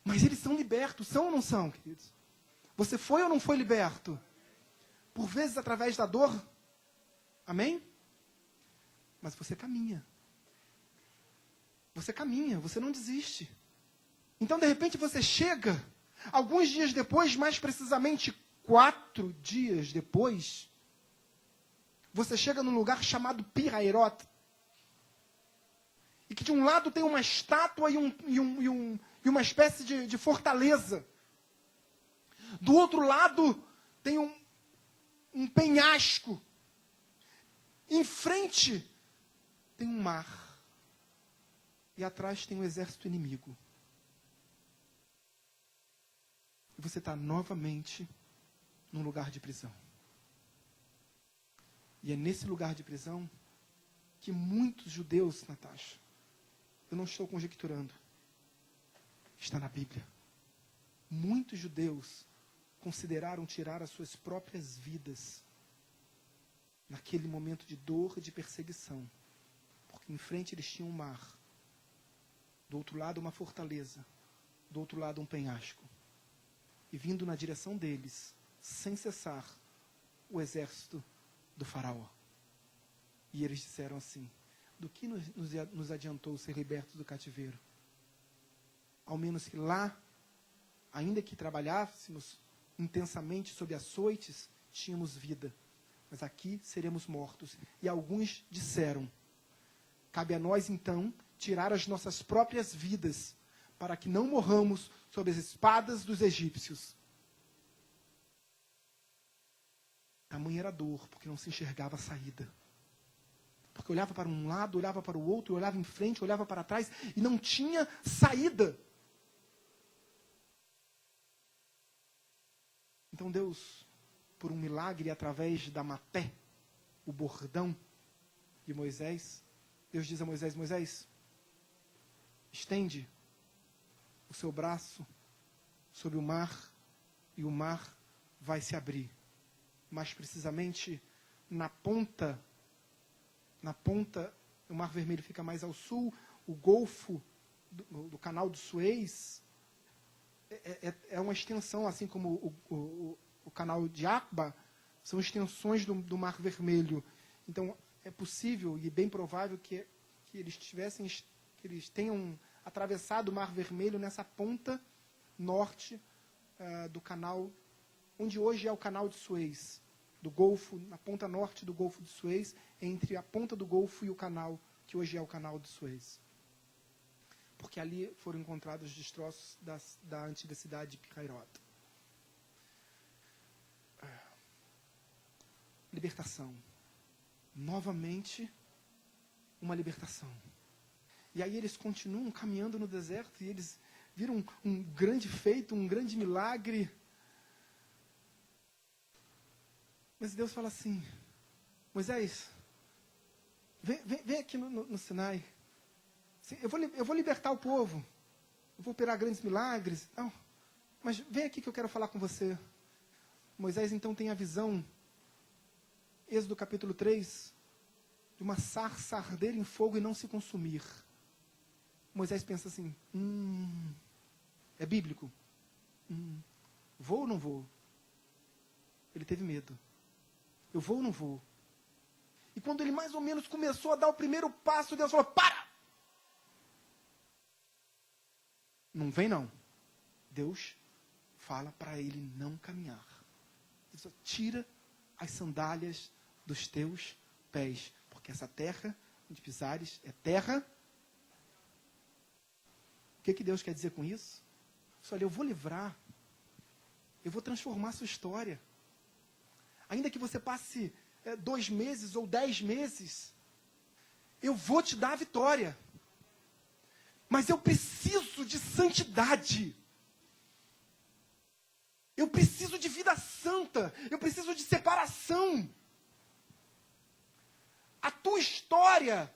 Mas eles são libertos, são ou não são, queridos? Você foi ou não foi liberto? Por vezes através da dor. Amém? Mas você caminha. Você caminha, você não desiste. Então, de repente, você chega, alguns dias depois, mais precisamente 4 dias depois, você chega num lugar chamado Pi-Hairot, e que de um lado tem uma estátua e uma espécie de fortaleza. Do outro lado tem um penhasco. Em frente tem um mar. E atrás tem um exército inimigo. E você está novamente num lugar de prisão. E é nesse lugar de prisão que muitos judeus, Natasha, eu não estou conjecturando, está na Bíblia. Muitos judeus consideraram tirar as suas próprias vidas naquele momento de dor e de perseguição. Porque em frente eles tinham um mar, do outro lado uma fortaleza, do outro lado um penhasco. E vindo na direção deles, sem cessar, o exército do faraó. E eles disseram assim: do que nos adiantou ser libertos do cativeiro? Ao menos que lá, ainda que trabalhássemos intensamente sob açoites, tínhamos vida. Mas aqui seremos mortos. E alguns disseram: cabe a nós, então, tirar as nossas próprias vidas, para que não morramos sob as espadas dos egípcios. Tamanha era a dor, porque não se enxergava a saída. Porque olhava para um lado, olhava para o outro, olhava em frente, olhava para trás, e não tinha saída. Então Deus, por um milagre através da mapé, o bordão de Moisés, Deus diz a Moisés: Moisés, estende o seu braço sobre o mar, e o mar vai se abrir. Mais precisamente na ponta, o Mar Vermelho fica mais ao sul, o Golfo do Canal do Suez é uma extensão, assim como o Canal de Aqaba, são extensões do Mar Vermelho. Então, é possível e bem provável que eles tenham atravessado o Mar Vermelho nessa ponta norte do canal, onde hoje é o Canal de Suez, do Golfo, na ponta norte do Golfo de Suez, entre a ponta do Golfo e o canal, que hoje é o Canal de Suez. Porque ali foram encontrados os destroços da antiga cidade de Picairot. Libertação. Novamente, uma libertação. E aí eles continuam caminhando no deserto, e eles viram um grande feito, um grande milagre. Mas Deus fala assim: Moisés, vem aqui no Sinai. Eu vou libertar o povo. Eu vou operar grandes milagres. Não, mas vem aqui que eu quero falar com você. Moisés então tem a visão, Êxodo capítulo 3, de uma sarça arder em fogo e não se consumir. Moisés pensa assim: é bíblico? Vou ou não vou? Ele teve medo. Eu vou ou não vou? E quando ele mais ou menos começou a dar o primeiro passo, Deus falou: para! Não vem não. Deus fala para ele não caminhar. Ele falou: tira as sandálias dos teus pés, porque essa terra onde pisares é terra. O que Deus quer dizer com isso? Olha, eu vou livrar, eu vou transformar a sua história. Ainda que você passe 2 meses ou 10 meses, eu vou te dar a vitória. Mas eu preciso de santidade. Eu preciso de vida santa. Eu preciso de separação. A tua história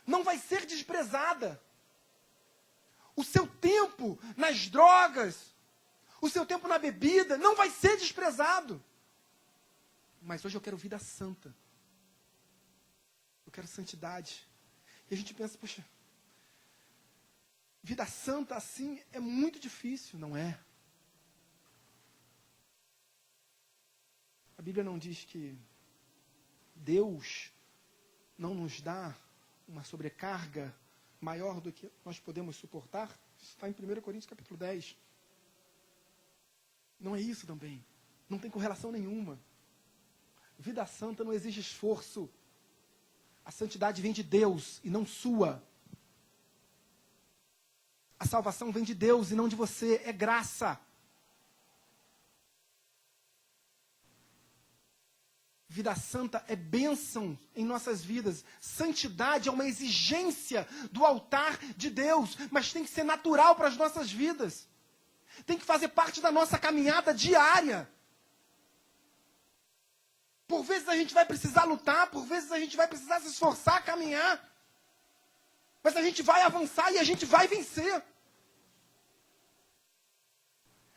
não vai ser desprezada. O seu tempo nas drogas, o seu tempo na bebida, não vai ser desprezado. Mas hoje eu quero vida santa. Eu quero santidade. E a gente pensa: poxa, vida santa assim é muito difícil. Não é. A Bíblia não diz que Deus não nos dá uma sobrecarga maior do que nós podemos suportar? Isso está em 1 Coríntios capítulo 10. Não é isso também. Não tem correlação nenhuma. Vida santa não exige esforço. A santidade vem de Deus e não sua. A salvação vem de Deus e não de você. É graça. Vida santa é bênção em nossas vidas. Santidade é uma exigência do altar de Deus, mas tem que ser natural para as nossas vidas. Tem que fazer parte da nossa caminhada diária. Por vezes a gente vai precisar lutar, por vezes a gente vai precisar se esforçar, caminhar. Mas a gente vai avançar e a gente vai vencer.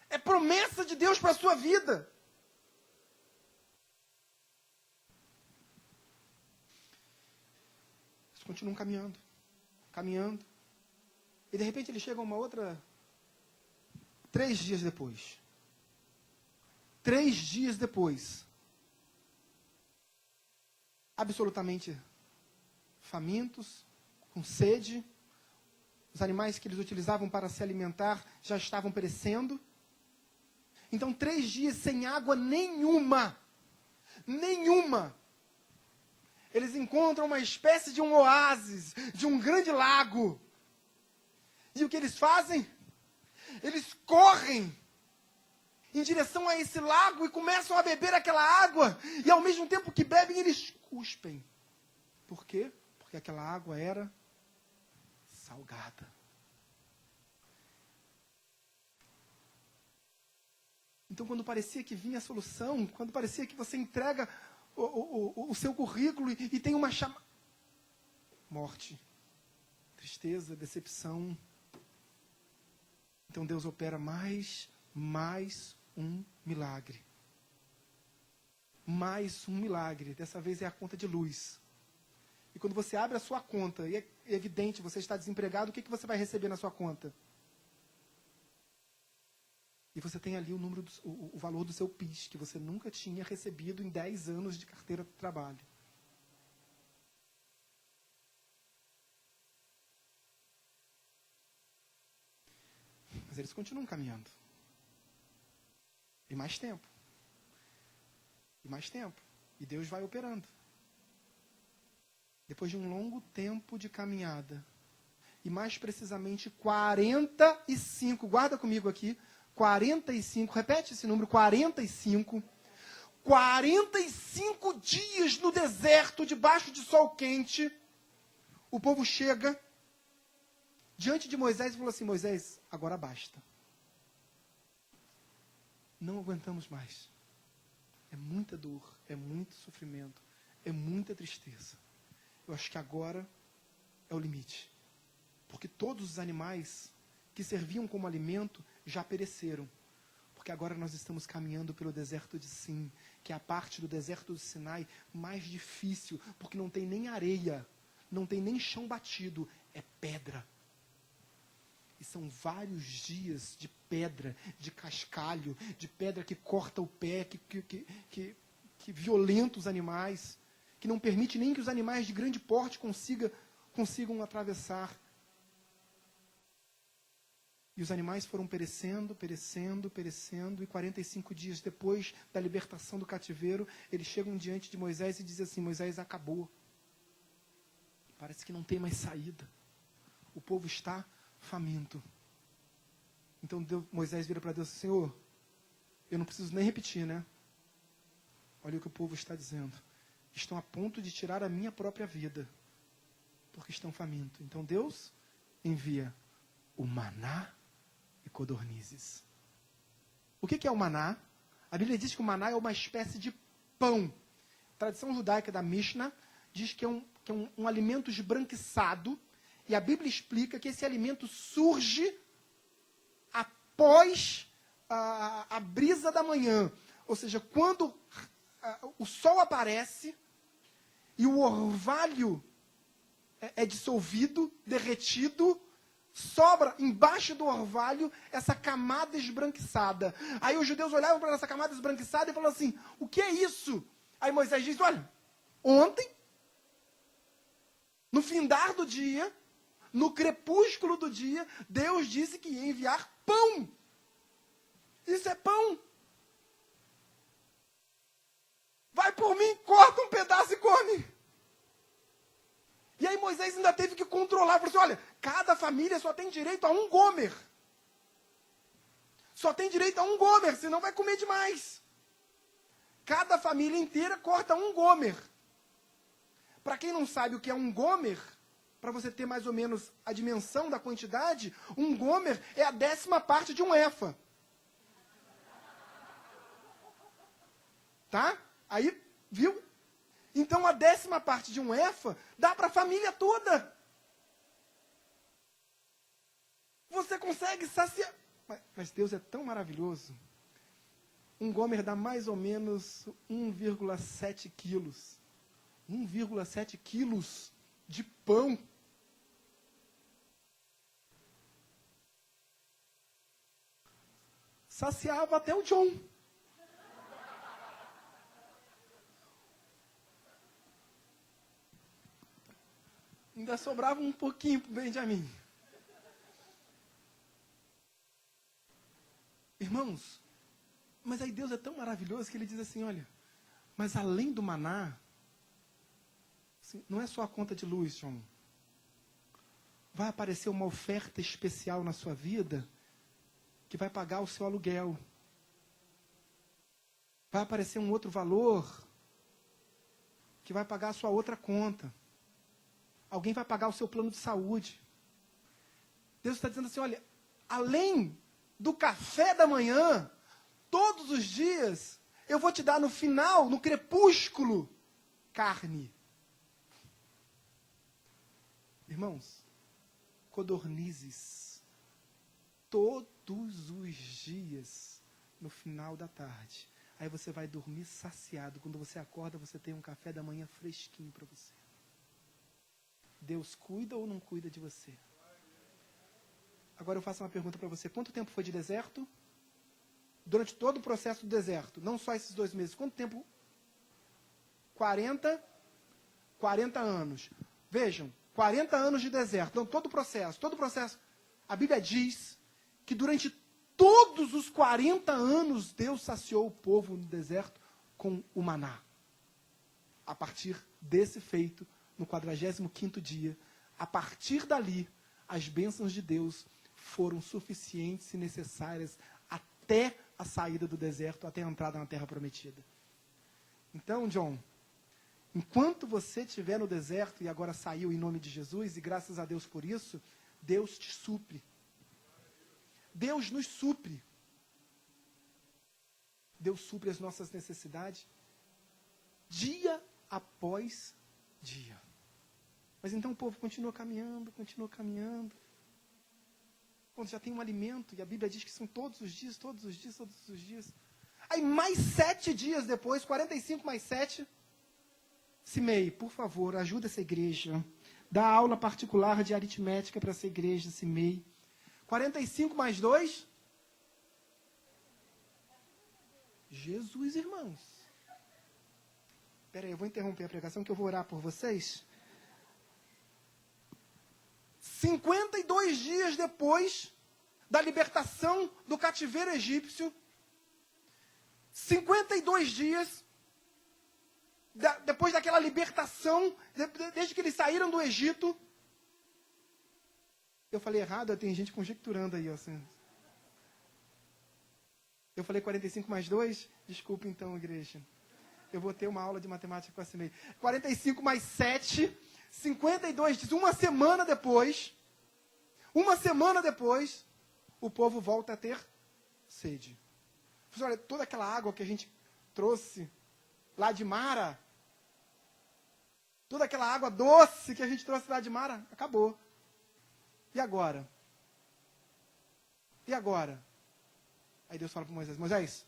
É promessa de Deus para a sua vida. Eles continuam caminhando, caminhando. E de repente ele chega a uma outra... 3 dias depois. 3 dias depois. Absolutamente famintos, com sede. Os animais que eles utilizavam para se alimentar já estavam perecendo. Então, 3 dias sem água nenhuma. Nenhuma. Eles encontram uma espécie de um oásis, de um grande lago. E o que eles fazem? Eles correm em direção a esse lago e começam a beber aquela água. E ao mesmo tempo que bebem, eles cuspem. Por quê? Porque aquela água era salgada. Então, quando parecia que vinha a solução, quando parecia que você entrega o seu currículo e tem uma chamada... Morte, tristeza, decepção. Então, Deus opera mais um milagre. Mais um milagre. Dessa vez é a conta de luz. E quando você abre a sua conta, e é evidente, você está desempregado, o que você vai receber na sua conta? E você tem ali o valor do seu PIS, que você nunca tinha recebido em 10 anos de carteira de trabalho. Mas eles continuam caminhando. E mais tempo. E mais tempo. E Deus vai operando. Depois de um longo tempo de caminhada, e mais precisamente 45, guarda comigo aqui, 45, repete esse número, 45 dias no deserto, debaixo de sol quente, o povo chega diante de Moisés e falou assim: Moisés, agora basta. Não aguentamos mais. É muita dor, é muito sofrimento, é muita tristeza. Eu acho que agora é o limite. Porque todos os animais que serviam como alimento já pereceram. Porque agora nós estamos caminhando pelo deserto de Sim, que é a parte do deserto do Sinai mais difícil, porque não tem nem areia, não tem nem chão batido, é pedra. E são vários dias de pedra, de cascalho, de pedra que corta o pé, que violenta os animais, que não permite nem que os animais de grande porte consigam atravessar. E os animais foram perecendo, e 45 dias depois da libertação do cativeiro, eles chegam diante de Moisés e dizem assim: Moisés, acabou. Parece que não tem mais saída. O povo está faminto. Então Moisés vira para Deus: Senhor, eu não preciso nem repetir, né? Olha o que o povo está dizendo. Estão a ponto de tirar a minha própria vida, porque estão famintos. Então Deus envia o maná e codornizes. O que é o maná? A Bíblia diz que o maná é uma espécie de pão. A tradição judaica da Mishnah diz que é um alimento esbranquiçado, e a Bíblia explica que esse alimento surge após a brisa da manhã. Ou seja, quando o sol aparece e o orvalho é dissolvido, derretido, sobra embaixo do orvalho essa camada esbranquiçada. Aí os judeus olhavam para essa camada esbranquiçada e falavam assim: o que é isso? Aí Moisés diz: olha, ontem, no findar do dia, no crepúsculo do dia, Deus disse que ia enviar pão. Isso é pão. Vai por mim, corta um pedaço e come. E aí Moisés ainda teve que controlar. Falou assim: olha, cada família só tem direito a um gomer. Só tem direito a um gomer, senão vai comer demais. Cada família inteira corta um gomer. Para quem não sabe o que é um gomer, para você ter mais ou menos a dimensão da quantidade, um gomer é a 10ª parte de um efa. Tá? Aí, Viu? Então a 10ª parte de um efa dá para a família toda. Você consegue saciar. Mas Deus é tão maravilhoso. Um gomer dá mais ou menos 1,7 quilos. 1,7 quilos de pão. Saciava até o John. Ainda sobrava um pouquinho para o Benjamin. Irmãos, mas aí Deus é tão maravilhoso que ele diz assim, olha, mas além do maná, assim, não é só a conta de luz, John. Vai aparecer uma oferta especial na sua vida que vai pagar o seu aluguel. Vai aparecer um outro valor que vai pagar a sua outra conta. Alguém vai pagar o seu plano de saúde. Deus está dizendo assim, olha, além do café da manhã, todos os dias, eu vou te dar no final, no crepúsculo, carne. Irmãos, codornizes, todos os dias, no final da tarde. Aí você vai dormir saciado. Quando você acorda, você tem um café da manhã fresquinho para você. Deus cuida ou não cuida de você? Agora eu faço uma pergunta para você. Quanto tempo foi de deserto? Durante todo o processo do deserto, não só esses 2 meses. Quanto tempo? 40 anos. Vejam, 40 anos de deserto. Então, todo o processo. A Bíblia diz que durante todos os 40 anos, Deus saciou o povo no deserto com o maná. A partir desse feito, no 45º dia, a partir dali, as bênçãos de Deus foram suficientes e necessárias até a saída do deserto, até a entrada na terra prometida. Então, John, enquanto você estiver no deserto e agora saiu em nome de Jesus, e graças a Deus por isso, Deus te supre. Deus nos supre. Deus supre as nossas necessidades dia após dia. Mas então o povo continua caminhando. Quando já tem um alimento, e a Bíblia diz que são todos os dias. Aí mais 7 dias depois, 45 mais 7, Simei, por favor, ajuda essa igreja. Dá aula particular de aritmética para essa igreja, Simei. 45 mais 2? Jesus, irmãos. Espera aí, eu vou interromper a pregação que eu vou orar por vocês. 52 dias depois da libertação do cativeiro egípcio, 52 dias depois daquela libertação, desde que eles saíram do Egito. Eu falei errado, tem gente conjecturando aí. Assim. Eu falei 45 mais 2? Desculpa então, igreja. Eu vou ter uma aula de matemática com a Simei. 45 mais 7, 52 dias. Uma semana depois, o povo volta a ter sede. Olha, toda aquela água que a gente trouxe lá de Mara, toda aquela água doce que a gente trouxe lá de Mara, acabou. E agora? Aí Deus fala para Moisés, Moisés,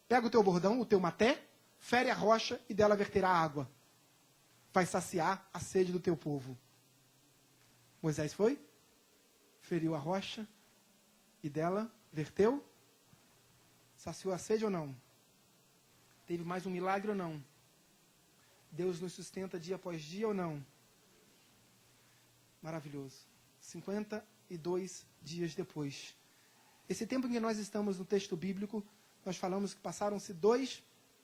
pega o teu bordão, o teu maté, fere a rocha e dela verterá água. Vai saciar a sede do teu povo. Moisés foi, feriu a rocha e dela verteu. Saciou a sede ou não? Teve mais um milagre ou não? Deus nos sustenta dia após dia ou não? Maravilhoso. 52 dias depois. Esse tempo em que nós estamos no texto bíblico, nós falamos que passaram-se 2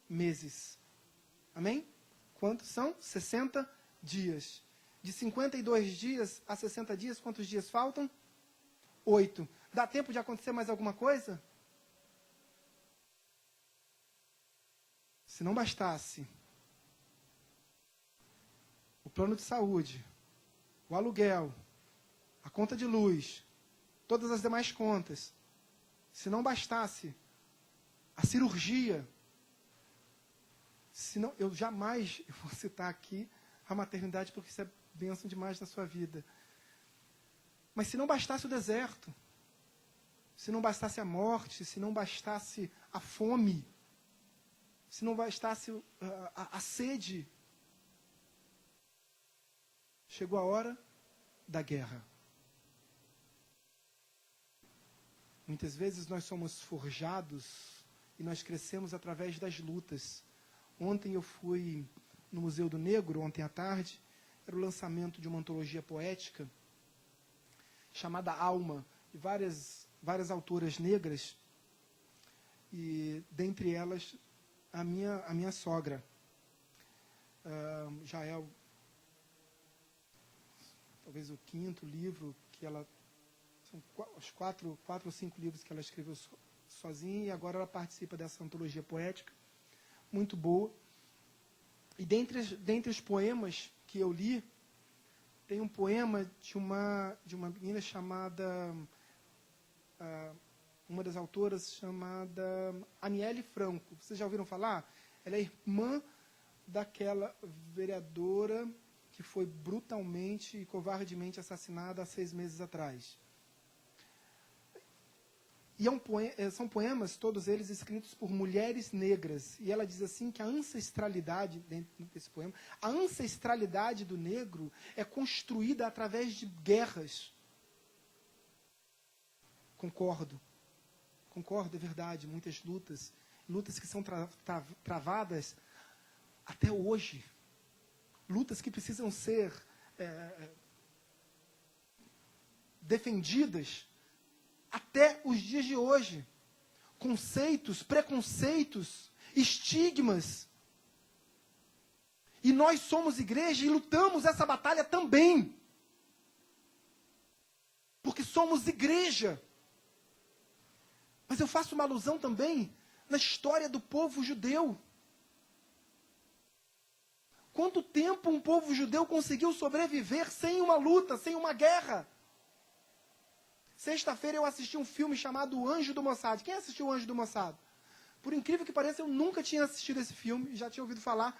meses. Amém? Quantos são? 60 dias. De 52 dias a 60 dias, quantos dias faltam? 8. Dá tempo de acontecer mais alguma coisa? Se não bastasse o plano de saúde, o aluguel, a conta de luz, todas as demais contas, se não bastasse a cirurgia, Senão, eu jamais vou citar aqui a maternidade, porque isso é bênção demais na sua vida. Mas se não bastasse o deserto, se não bastasse a morte, se não bastasse a fome, se não bastasse a sede, chegou a hora da guerra. Muitas vezes nós somos forjados e nós crescemos através das lutas. Ontem eu fui no Museu do Negro, ontem à tarde, era o lançamento de uma antologia poética chamada Alma, de várias autoras negras, e dentre elas a minha sogra, Jael, talvez o 5º livro que ela, são os 4 ou 5 livros que ela escreveu sozinha, e agora ela participa dessa antologia poética, muito boa. E dentre os poemas que eu li, tem um poema de uma menina chamada, uma das autoras chamada Aniele Franco. Vocês já ouviram falar? Ela é irmã daquela vereadora que foi brutalmente e covardemente assassinada há 6 meses atrás. E são poemas, todos eles escritos por mulheres negras. E ela diz assim que a ancestralidade, dentro desse poema, a ancestralidade do negro é construída através de guerras. Concordo, é verdade, muitas lutas que são travadas até hoje. Lutas que precisam ser defendidas até os dias de hoje. Conceitos, preconceitos, estigmas. E nós somos igreja e lutamos essa batalha também. Porque somos igreja. Mas eu faço uma alusão também na história do povo judeu. Quanto tempo um povo judeu conseguiu sobreviver sem uma luta, sem uma guerra? Sexta-feira eu assisti um filme chamado O Anjo do Mossad. Quem assistiu O Anjo do Mossad? Por incrível que pareça, eu nunca tinha assistido esse filme, já tinha ouvido falar.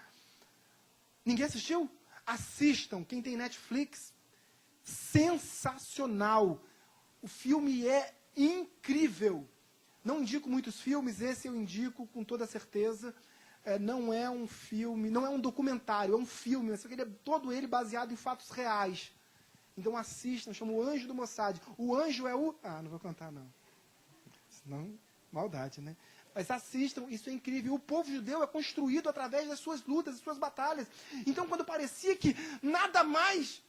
Ninguém assistiu? Assistam, quem tem Netflix. Sensacional. O filme é incrível. Não indico muitos filmes, esse eu indico com toda certeza. Não é um filme, não é um documentário, é um filme, mas todo ele baseado em fatos reais. Então assistam, chama O Anjo do Mossad. O anjo é o... não vou cantar não. Senão, maldade, né? Mas assistam, isso é incrível. O povo judeu é construído através das suas lutas, das suas batalhas. Então quando parecia que nada mais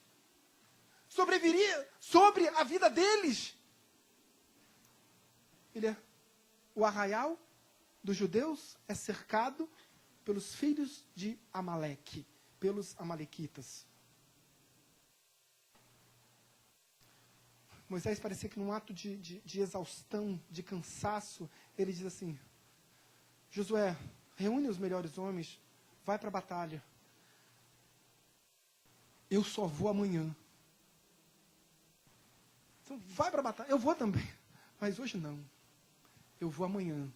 sobreviria sobre a vida deles, o arraial dos judeus é cercado pelos filhos de Amaleque, pelos amalequitas. Moisés parecia que num ato de exaustão, de cansaço, ele diz assim: Josué, reúne os melhores homens, vai para a batalha. Eu só vou amanhã. Então, vai para a batalha. Eu vou também, mas hoje não. Eu vou amanhã.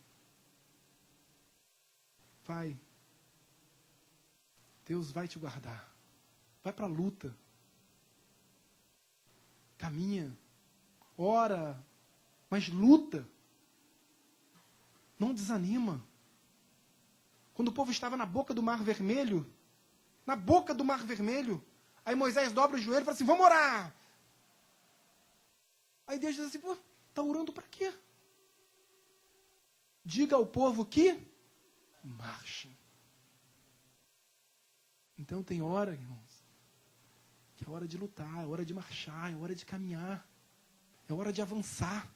Vai. Deus vai te guardar. Vai para a luta. Caminha. Ora. Mas luta. Não desanima. Quando o povo estava na boca do Mar Vermelho, aí Moisés dobra o joelho e fala assim: vamos orar. Aí Deus diz assim: pô, está orando para quê? Diga ao povo que marchem. Então tem hora, irmãos, que é hora de lutar, é hora de marchar, é hora de caminhar, é hora de avançar.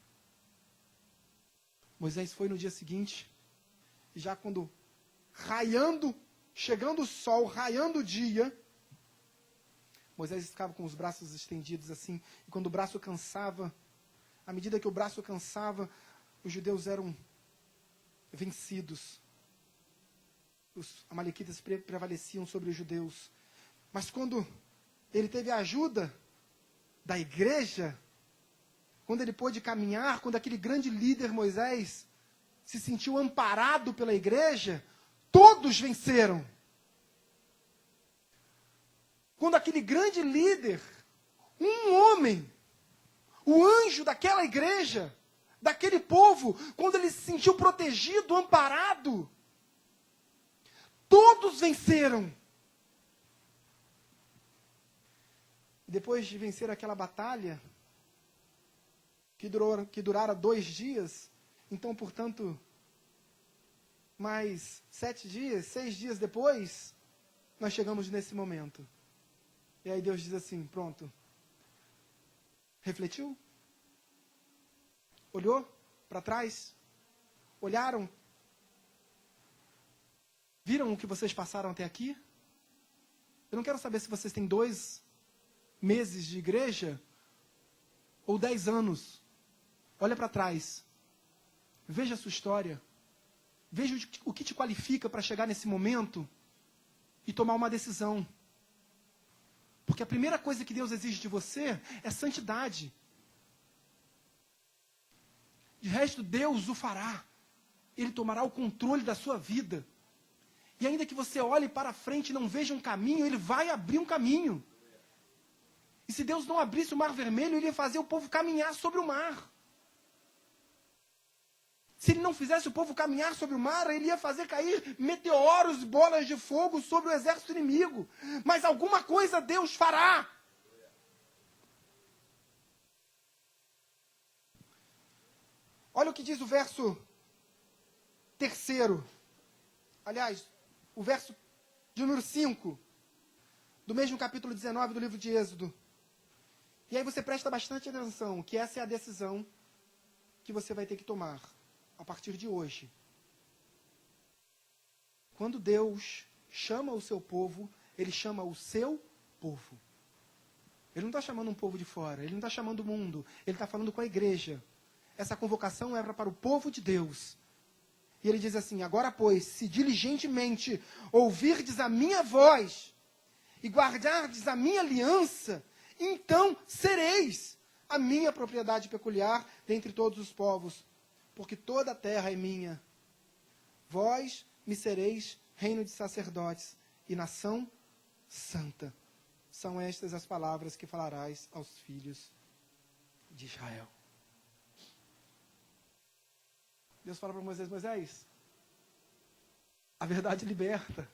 Moisés foi no dia seguinte, e já quando chegando o sol, raiando o dia, Moisés ficava com os braços estendidos assim, e quando o braço cansava, à medida que o braço cansava, os judeus eram vencidos. Os amalequitas prevaleciam sobre os judeus. Mas quando ele teve a ajuda da igreja, quando ele pôde caminhar, quando aquele grande líder Moisés se sentiu amparado pela igreja, todos venceram. Quando aquele grande líder, um homem, o anjo daquela igreja, daquele povo, quando ele se sentiu protegido, amparado, todos venceram. Depois de vencer aquela batalha, que durara 2 dias, então, portanto, mais 7 dias, 6 dias depois, nós chegamos nesse momento. E aí Deus diz assim, pronto. Refletiu? Olhou para trás? Olharam? Viram o que vocês passaram até aqui? Eu não quero saber se vocês têm 2 meses de igreja ou 10 anos. Olha para trás. Veja a sua história. Veja o que te qualifica para chegar nesse momento e tomar uma decisão. Porque a primeira coisa que Deus exige de você é santidade. De resto, Deus o fará. Ele tomará o controle da sua vida. E ainda que você olhe para frente e não veja um caminho, Ele vai abrir um caminho. E se Deus não abrisse o mar vermelho, Ele ia fazer o povo caminhar sobre o mar. Se Ele não fizesse o povo caminhar sobre o mar, Ele ia fazer cair meteoros e bolas de fogo sobre o exército inimigo. Mas alguma coisa Deus fará. Olha o que diz o verso 3º. Aliás, o verso de número 5, do mesmo capítulo 19 do livro de Êxodo. E aí você presta bastante atenção, que essa é a decisão que você vai ter que tomar a partir de hoje. Quando Deus chama o seu povo, Ele chama o seu povo. Ele não está chamando um povo de fora, Ele não está chamando o mundo, Ele está falando com a igreja. Essa convocação era para o povo de Deus. E Ele diz assim, agora pois, se diligentemente ouvirdes a minha voz e guardardes a minha aliança, então sereis a minha propriedade peculiar dentre todos os povos, porque toda a terra é minha. Vós me sereis reino de sacerdotes e nação santa. São estas as palavras que falarás aos filhos de Israel. Deus fala para Moisés, Moisés, a verdade liberta.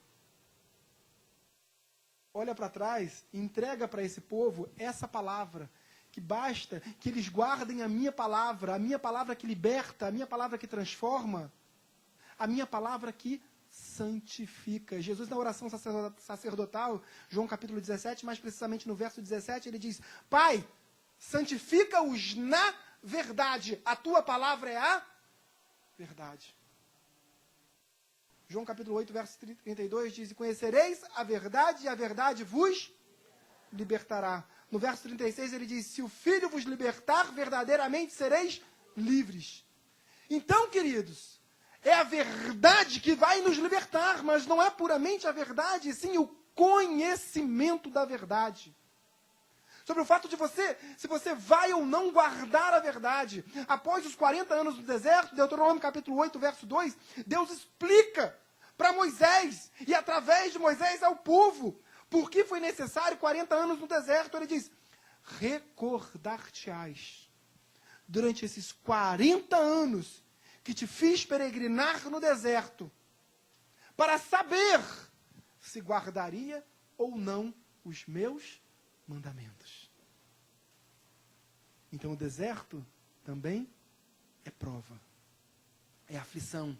Olha para trás e entrega para esse povo essa palavra, que basta que eles guardem a minha palavra que liberta, a minha palavra que transforma, a minha palavra que santifica. Jesus, na oração sacerdotal, João capítulo 17, mais precisamente no verso 17, ele diz, Pai, santifica-os na verdade, a tua palavra é a verdade. João capítulo 8, verso 32 diz, e conhecereis a verdade, e a verdade vos libertará. No verso 36 ele diz, se o Filho vos libertar, verdadeiramente sereis livres. Então, queridos, é a verdade que vai nos libertar, mas não é puramente a verdade, sim o conhecimento da verdade. Sobre o fato de se você vai ou não guardar a verdade. Após os 40 anos no deserto, Deuteronômio capítulo 8, verso 2, Deus explica para Moisés, e através de Moisés ao povo, por que foi necessário 40 anos no deserto. Ele diz, recordar-te-ás, durante esses 40 anos, que te fiz peregrinar no deserto, para saber se guardaria ou não os meus mandamentos. Então o deserto também é prova, é aflição,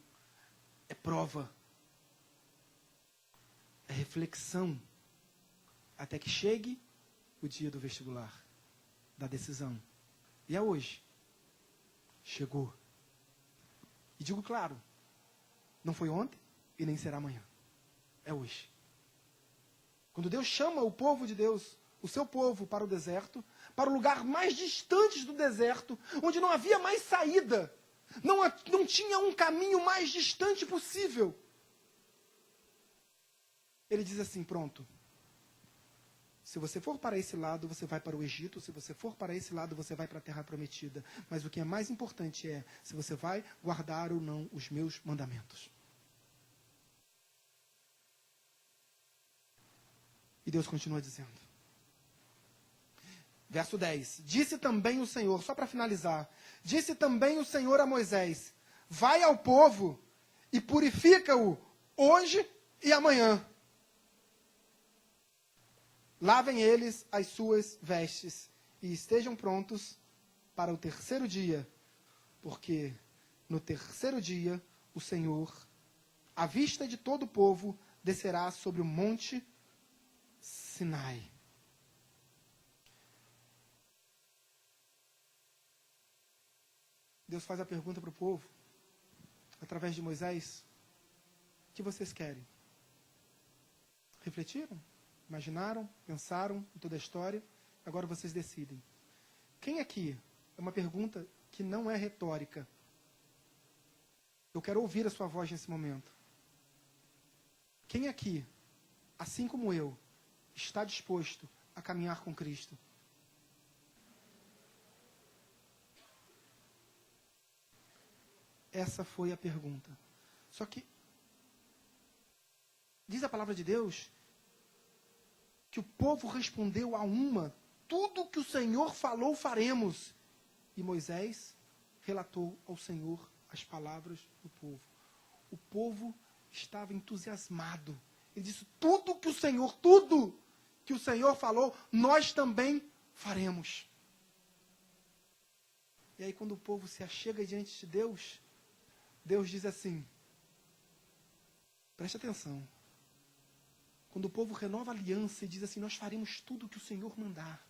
é prova, é reflexão, até que chegue o dia do vestibular, da decisão. E é hoje. Chegou. E digo claro, não foi ontem e nem será amanhã. É hoje. Quando Deus chama o povo de Deus, o seu povo, para o deserto, para o lugar mais distante do deserto, onde não havia mais saída, não tinha um caminho mais distante possível. Ele diz assim, pronto, se você for para esse lado, você vai para o Egito, se você for para esse lado, você vai para a terra prometida. Mas o que é mais importante é se você vai guardar ou não os meus mandamentos. E Deus continua dizendo. Verso 10. Disse também o Senhor, só para finalizar, disse também o Senhor a Moisés, vai ao povo e purifica-o hoje e amanhã. Lavem eles as suas vestes e estejam prontos para o terceiro dia, porque no terceiro dia o Senhor, à vista de todo o povo, descerá sobre o monte Sinai. Deus faz a pergunta para o povo, através de Moisés, o que vocês querem? Refletiram? Imaginaram? Pensaram em toda a história? Agora vocês decidem. Quem aqui? É uma pergunta que não é retórica. Eu quero ouvir a sua voz nesse momento. Quem aqui, assim como eu, está disposto a caminhar com Cristo? Essa foi a pergunta. Só que, diz a palavra de Deus, que o povo respondeu a uma, tudo que o Senhor falou faremos. E Moisés relatou ao Senhor as palavras do povo. O povo estava entusiasmado. Ele disse, tudo que o Senhor falou, nós também faremos. E aí quando o povo se achega diante de Deus, Deus diz assim, preste atenção. Quando o povo renova a aliança e diz assim, nós faremos tudo o que o Senhor mandar.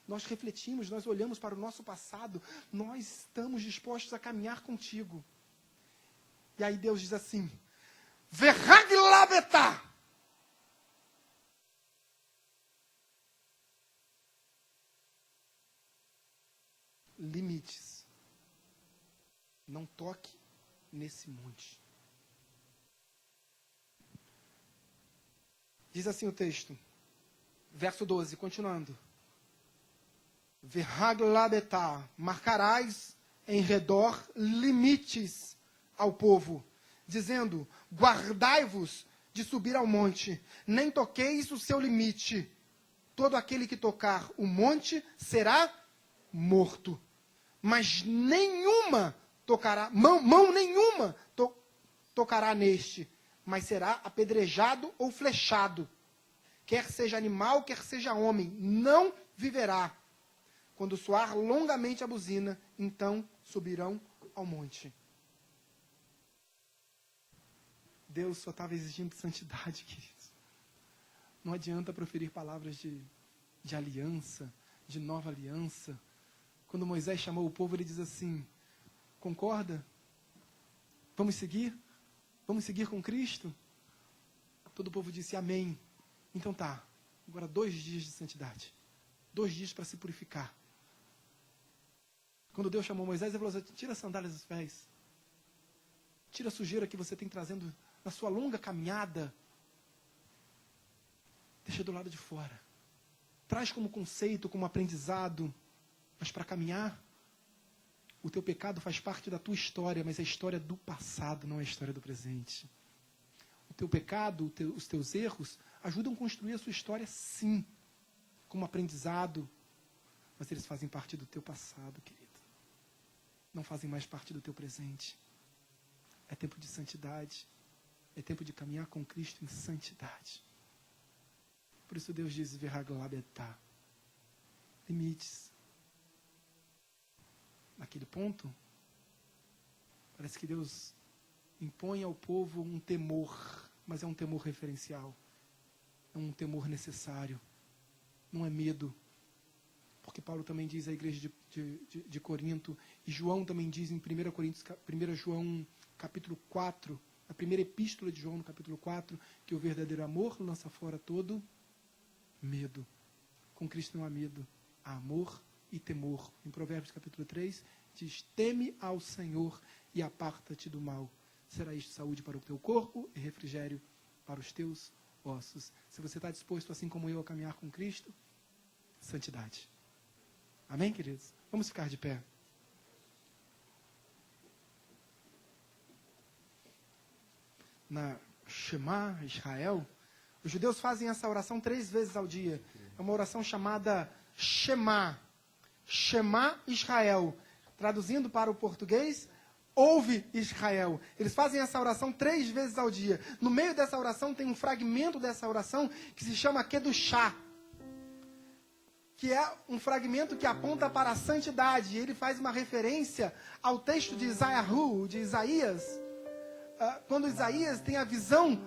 Nós refletimos, nós olhamos para o nosso passado, nós estamos dispostos a caminhar contigo. E aí Deus diz assim, Verhaglabetá. Limites. Não toque nesse monte. Diz assim o texto, verso 12, continuando. Verhaglabetá, marcarás em redor limites ao povo, dizendo, guardai-vos de subir ao monte, nem toqueis o seu limite. Todo aquele que tocar o monte será morto. Mas nenhuma tocará, mão nenhuma tocará neste, mas será apedrejado ou flechado. Quer seja animal, quer seja homem, não viverá. Quando soar longamente a buzina, então subirão ao monte. Deus só estava exigindo santidade, queridos. Não adianta proferir palavras de aliança, de nova aliança. Quando Moisés chamou o povo, ele diz assim, concorda? Vamos seguir? Vamos seguir com Cristo? Todo o povo disse amém. Então tá, agora 2 dias de santidade. 2 dias para se purificar. Quando Deus chamou Moisés, ele falou assim, tira as sandálias dos pés. Tira a sujeira que você tem trazendo na sua longa caminhada. Deixa do lado de fora. Traz como conceito, como aprendizado. Mas para caminhar, o teu pecado faz parte da tua história, mas é a história do passado, não é a história do presente. O teu pecado, os teus erros, ajudam a construir a sua história, sim, como aprendizado. Mas eles fazem parte do teu passado, querido. Não fazem mais parte do teu presente. É tempo de santidade. É tempo de caminhar com Cristo em santidade. Por isso Deus diz, Verhaglabetá. Limites. Naquele ponto, parece que Deus impõe ao povo um temor, mas é um temor referencial. É um temor necessário. Não é medo. Porque Paulo também diz à igreja de Corinto, e João também diz em 1 João capítulo 4, a primeira epístola de João no capítulo 4, que o verdadeiro amor lança fora todo medo. Com Cristo não há medo, há amor e temor. Em Provérbios capítulo 3, diz, teme ao Senhor e aparta-te do mal. Será isto saúde para o teu corpo e refrigério para os teus ossos. Se você está disposto, assim como eu, a caminhar com Cristo, santidade. Amém, queridos? Vamos ficar de pé. Na Shema Israel, Os judeus fazem essa oração 3 vezes ao dia. É uma oração chamada Shema. Shema Israel. Traduzindo para o português, ouve Israel. Eles fazem essa oração 3 vezes ao dia. No meio dessa oração tem um fragmento dessa oração que se chama Kedushá, que é um fragmento que aponta para a santidade. Ele faz uma referência ao texto de Isaías, quando Isaías tem a visão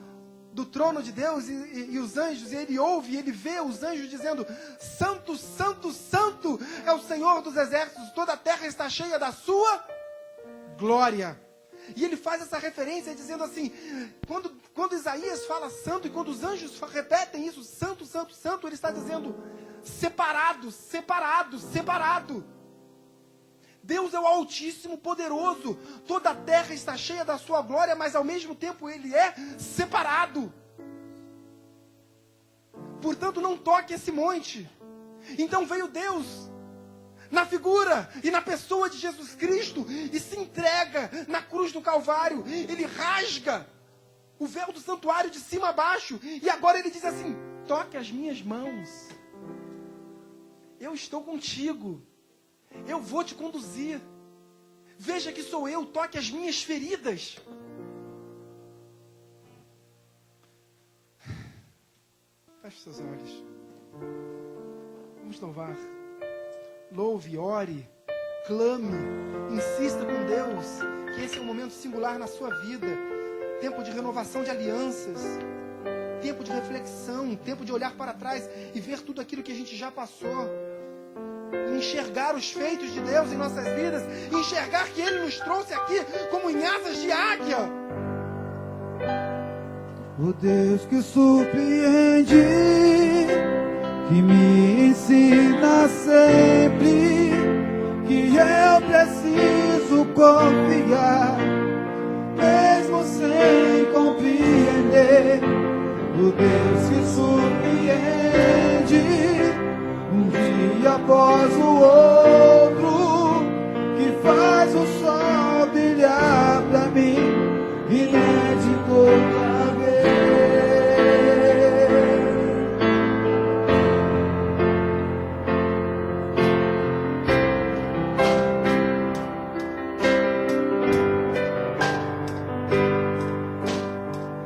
do trono de Deus e os anjos, e ele ouve, e ele vê os anjos dizendo: Santo, Santo, Santo é o Senhor dos exércitos, toda a terra está cheia da sua glória. E ele faz essa referência dizendo assim, quando Isaías fala santo, e quando os anjos repetem isso, santo, santo, santo, ele está dizendo separado, separado, separado. Deus é o Altíssimo, poderoso, toda a terra está cheia da sua glória, mas ao mesmo tempo ele é separado. Portanto, não toque esse monte. Então veio Deus na figura e na pessoa de Jesus Cristo e se entrega na cruz do Calvário. Ele rasga o véu do santuário de cima a baixo, e agora ele diz assim: toque as minhas mãos, eu estou contigo, eu vou te conduzir, veja que sou eu, toque as minhas feridas. Feche seus olhos, vamos louvar. Louve, ore, clame, insista com Deus, que esse é um momento singular na sua vida. Tempo de renovação de alianças, tempo de reflexão, tempo de olhar para trás e ver tudo aquilo que a gente já passou, enxergar os feitos de Deus em nossas vidas, enxergar que Ele nos trouxe aqui como em asas de águia. O Deus que surpreende, que me ensina sempre que eu preciso confiar, mesmo sem compreender. O Deus que surpreende, um dia após o outro, que faz o sol brilhar pra mim, inédito outra vez.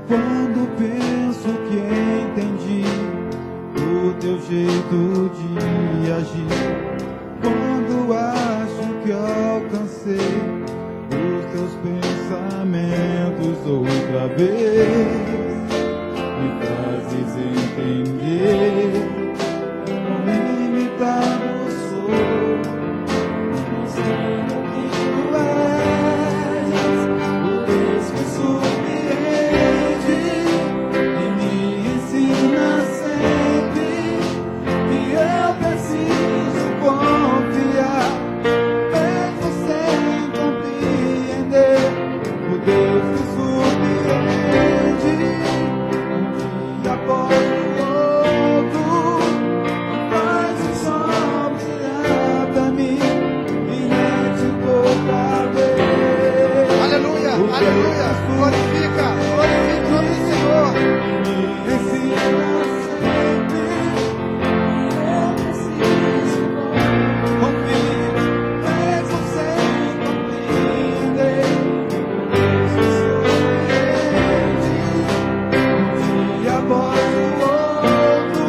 Quando penso que entendi o teu jeito de agir, quando acho que alcancei os teus pensamentos outra vez, me fazes entender quão limitado sou, não sei o que tu és, o Deus que surpreende e me ensina sempre que eu preciso confiar, mesmo sem compreender. O Deus que surpreende, um dia após o outro, faz o sol brilhar pra mim, inédito outra vez. Aleluia, O aleluia, Deus glorifica o nome do Senhor. me ensina sempre que eu preciso confiar, mesmo sem compreender. O Deus que surpreende, um dia após o outro,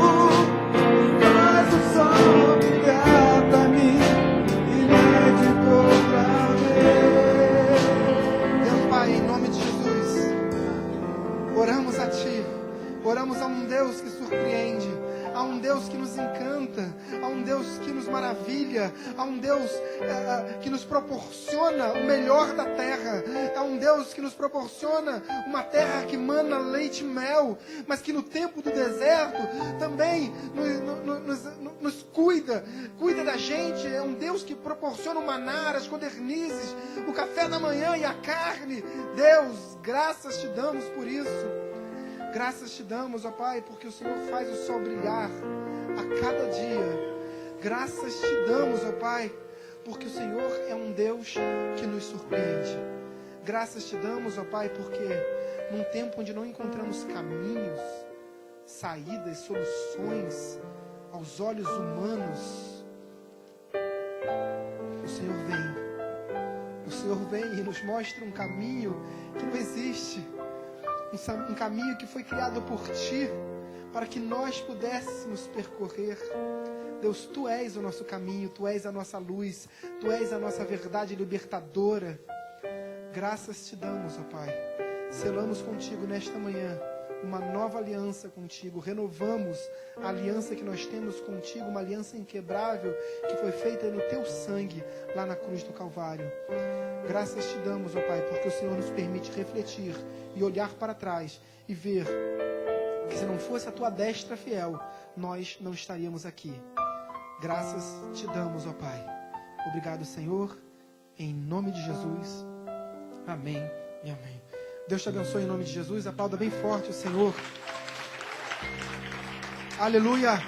faz o sol brilhar pra mim, inédito outra vez. Deus Pai, em nome de Jesus, oramos a Ti, oramos a um Deus que surpreende, a um Deus que nos encanta, a um Deus que nos maravilha, a um Deus que nos proporciona o melhor da terra, a um Deus que nos proporciona uma terra que mana leite e mel, mas que no tempo do deserto também nos cuida da gente. É um Deus que proporciona o maná, as codernizes, o café da manhã e a carne. Deus, graças te damos por isso. Graças te damos, ó Pai, porque o Senhor faz o sol brilhar a cada dia. Graças te damos, ó Pai, porque o Senhor é um Deus que nos surpreende. Graças te damos, ó Pai, porque num tempo onde não encontramos caminhos, saídas, soluções aos olhos humanos. O Senhor vem. O Senhor vem e nos mostra um caminho que não existe. Um caminho que foi criado por Ti, para que nós pudéssemos percorrer. Deus, Tu és o nosso caminho, Tu és a nossa luz, Tu és a nossa verdade libertadora. Graças Te damos, ó Pai. Selamos contigo nesta manhã uma nova aliança contigo. Renovamos a aliança que nós temos contigo, uma aliança inquebrável que foi feita no Teu sangue lá na cruz do Calvário. Graças Te damos, ó Pai, porque o Senhor nos permite refletir e olhar para trás e ver que se não fosse a Tua destra fiel, nós não estaríamos aqui. Graças Te damos, ó Pai. Obrigado, Senhor, em nome de Jesus. Amém e amém. Deus te abençoe em nome de Jesus. Aplauda bem forte o Senhor. Aleluia.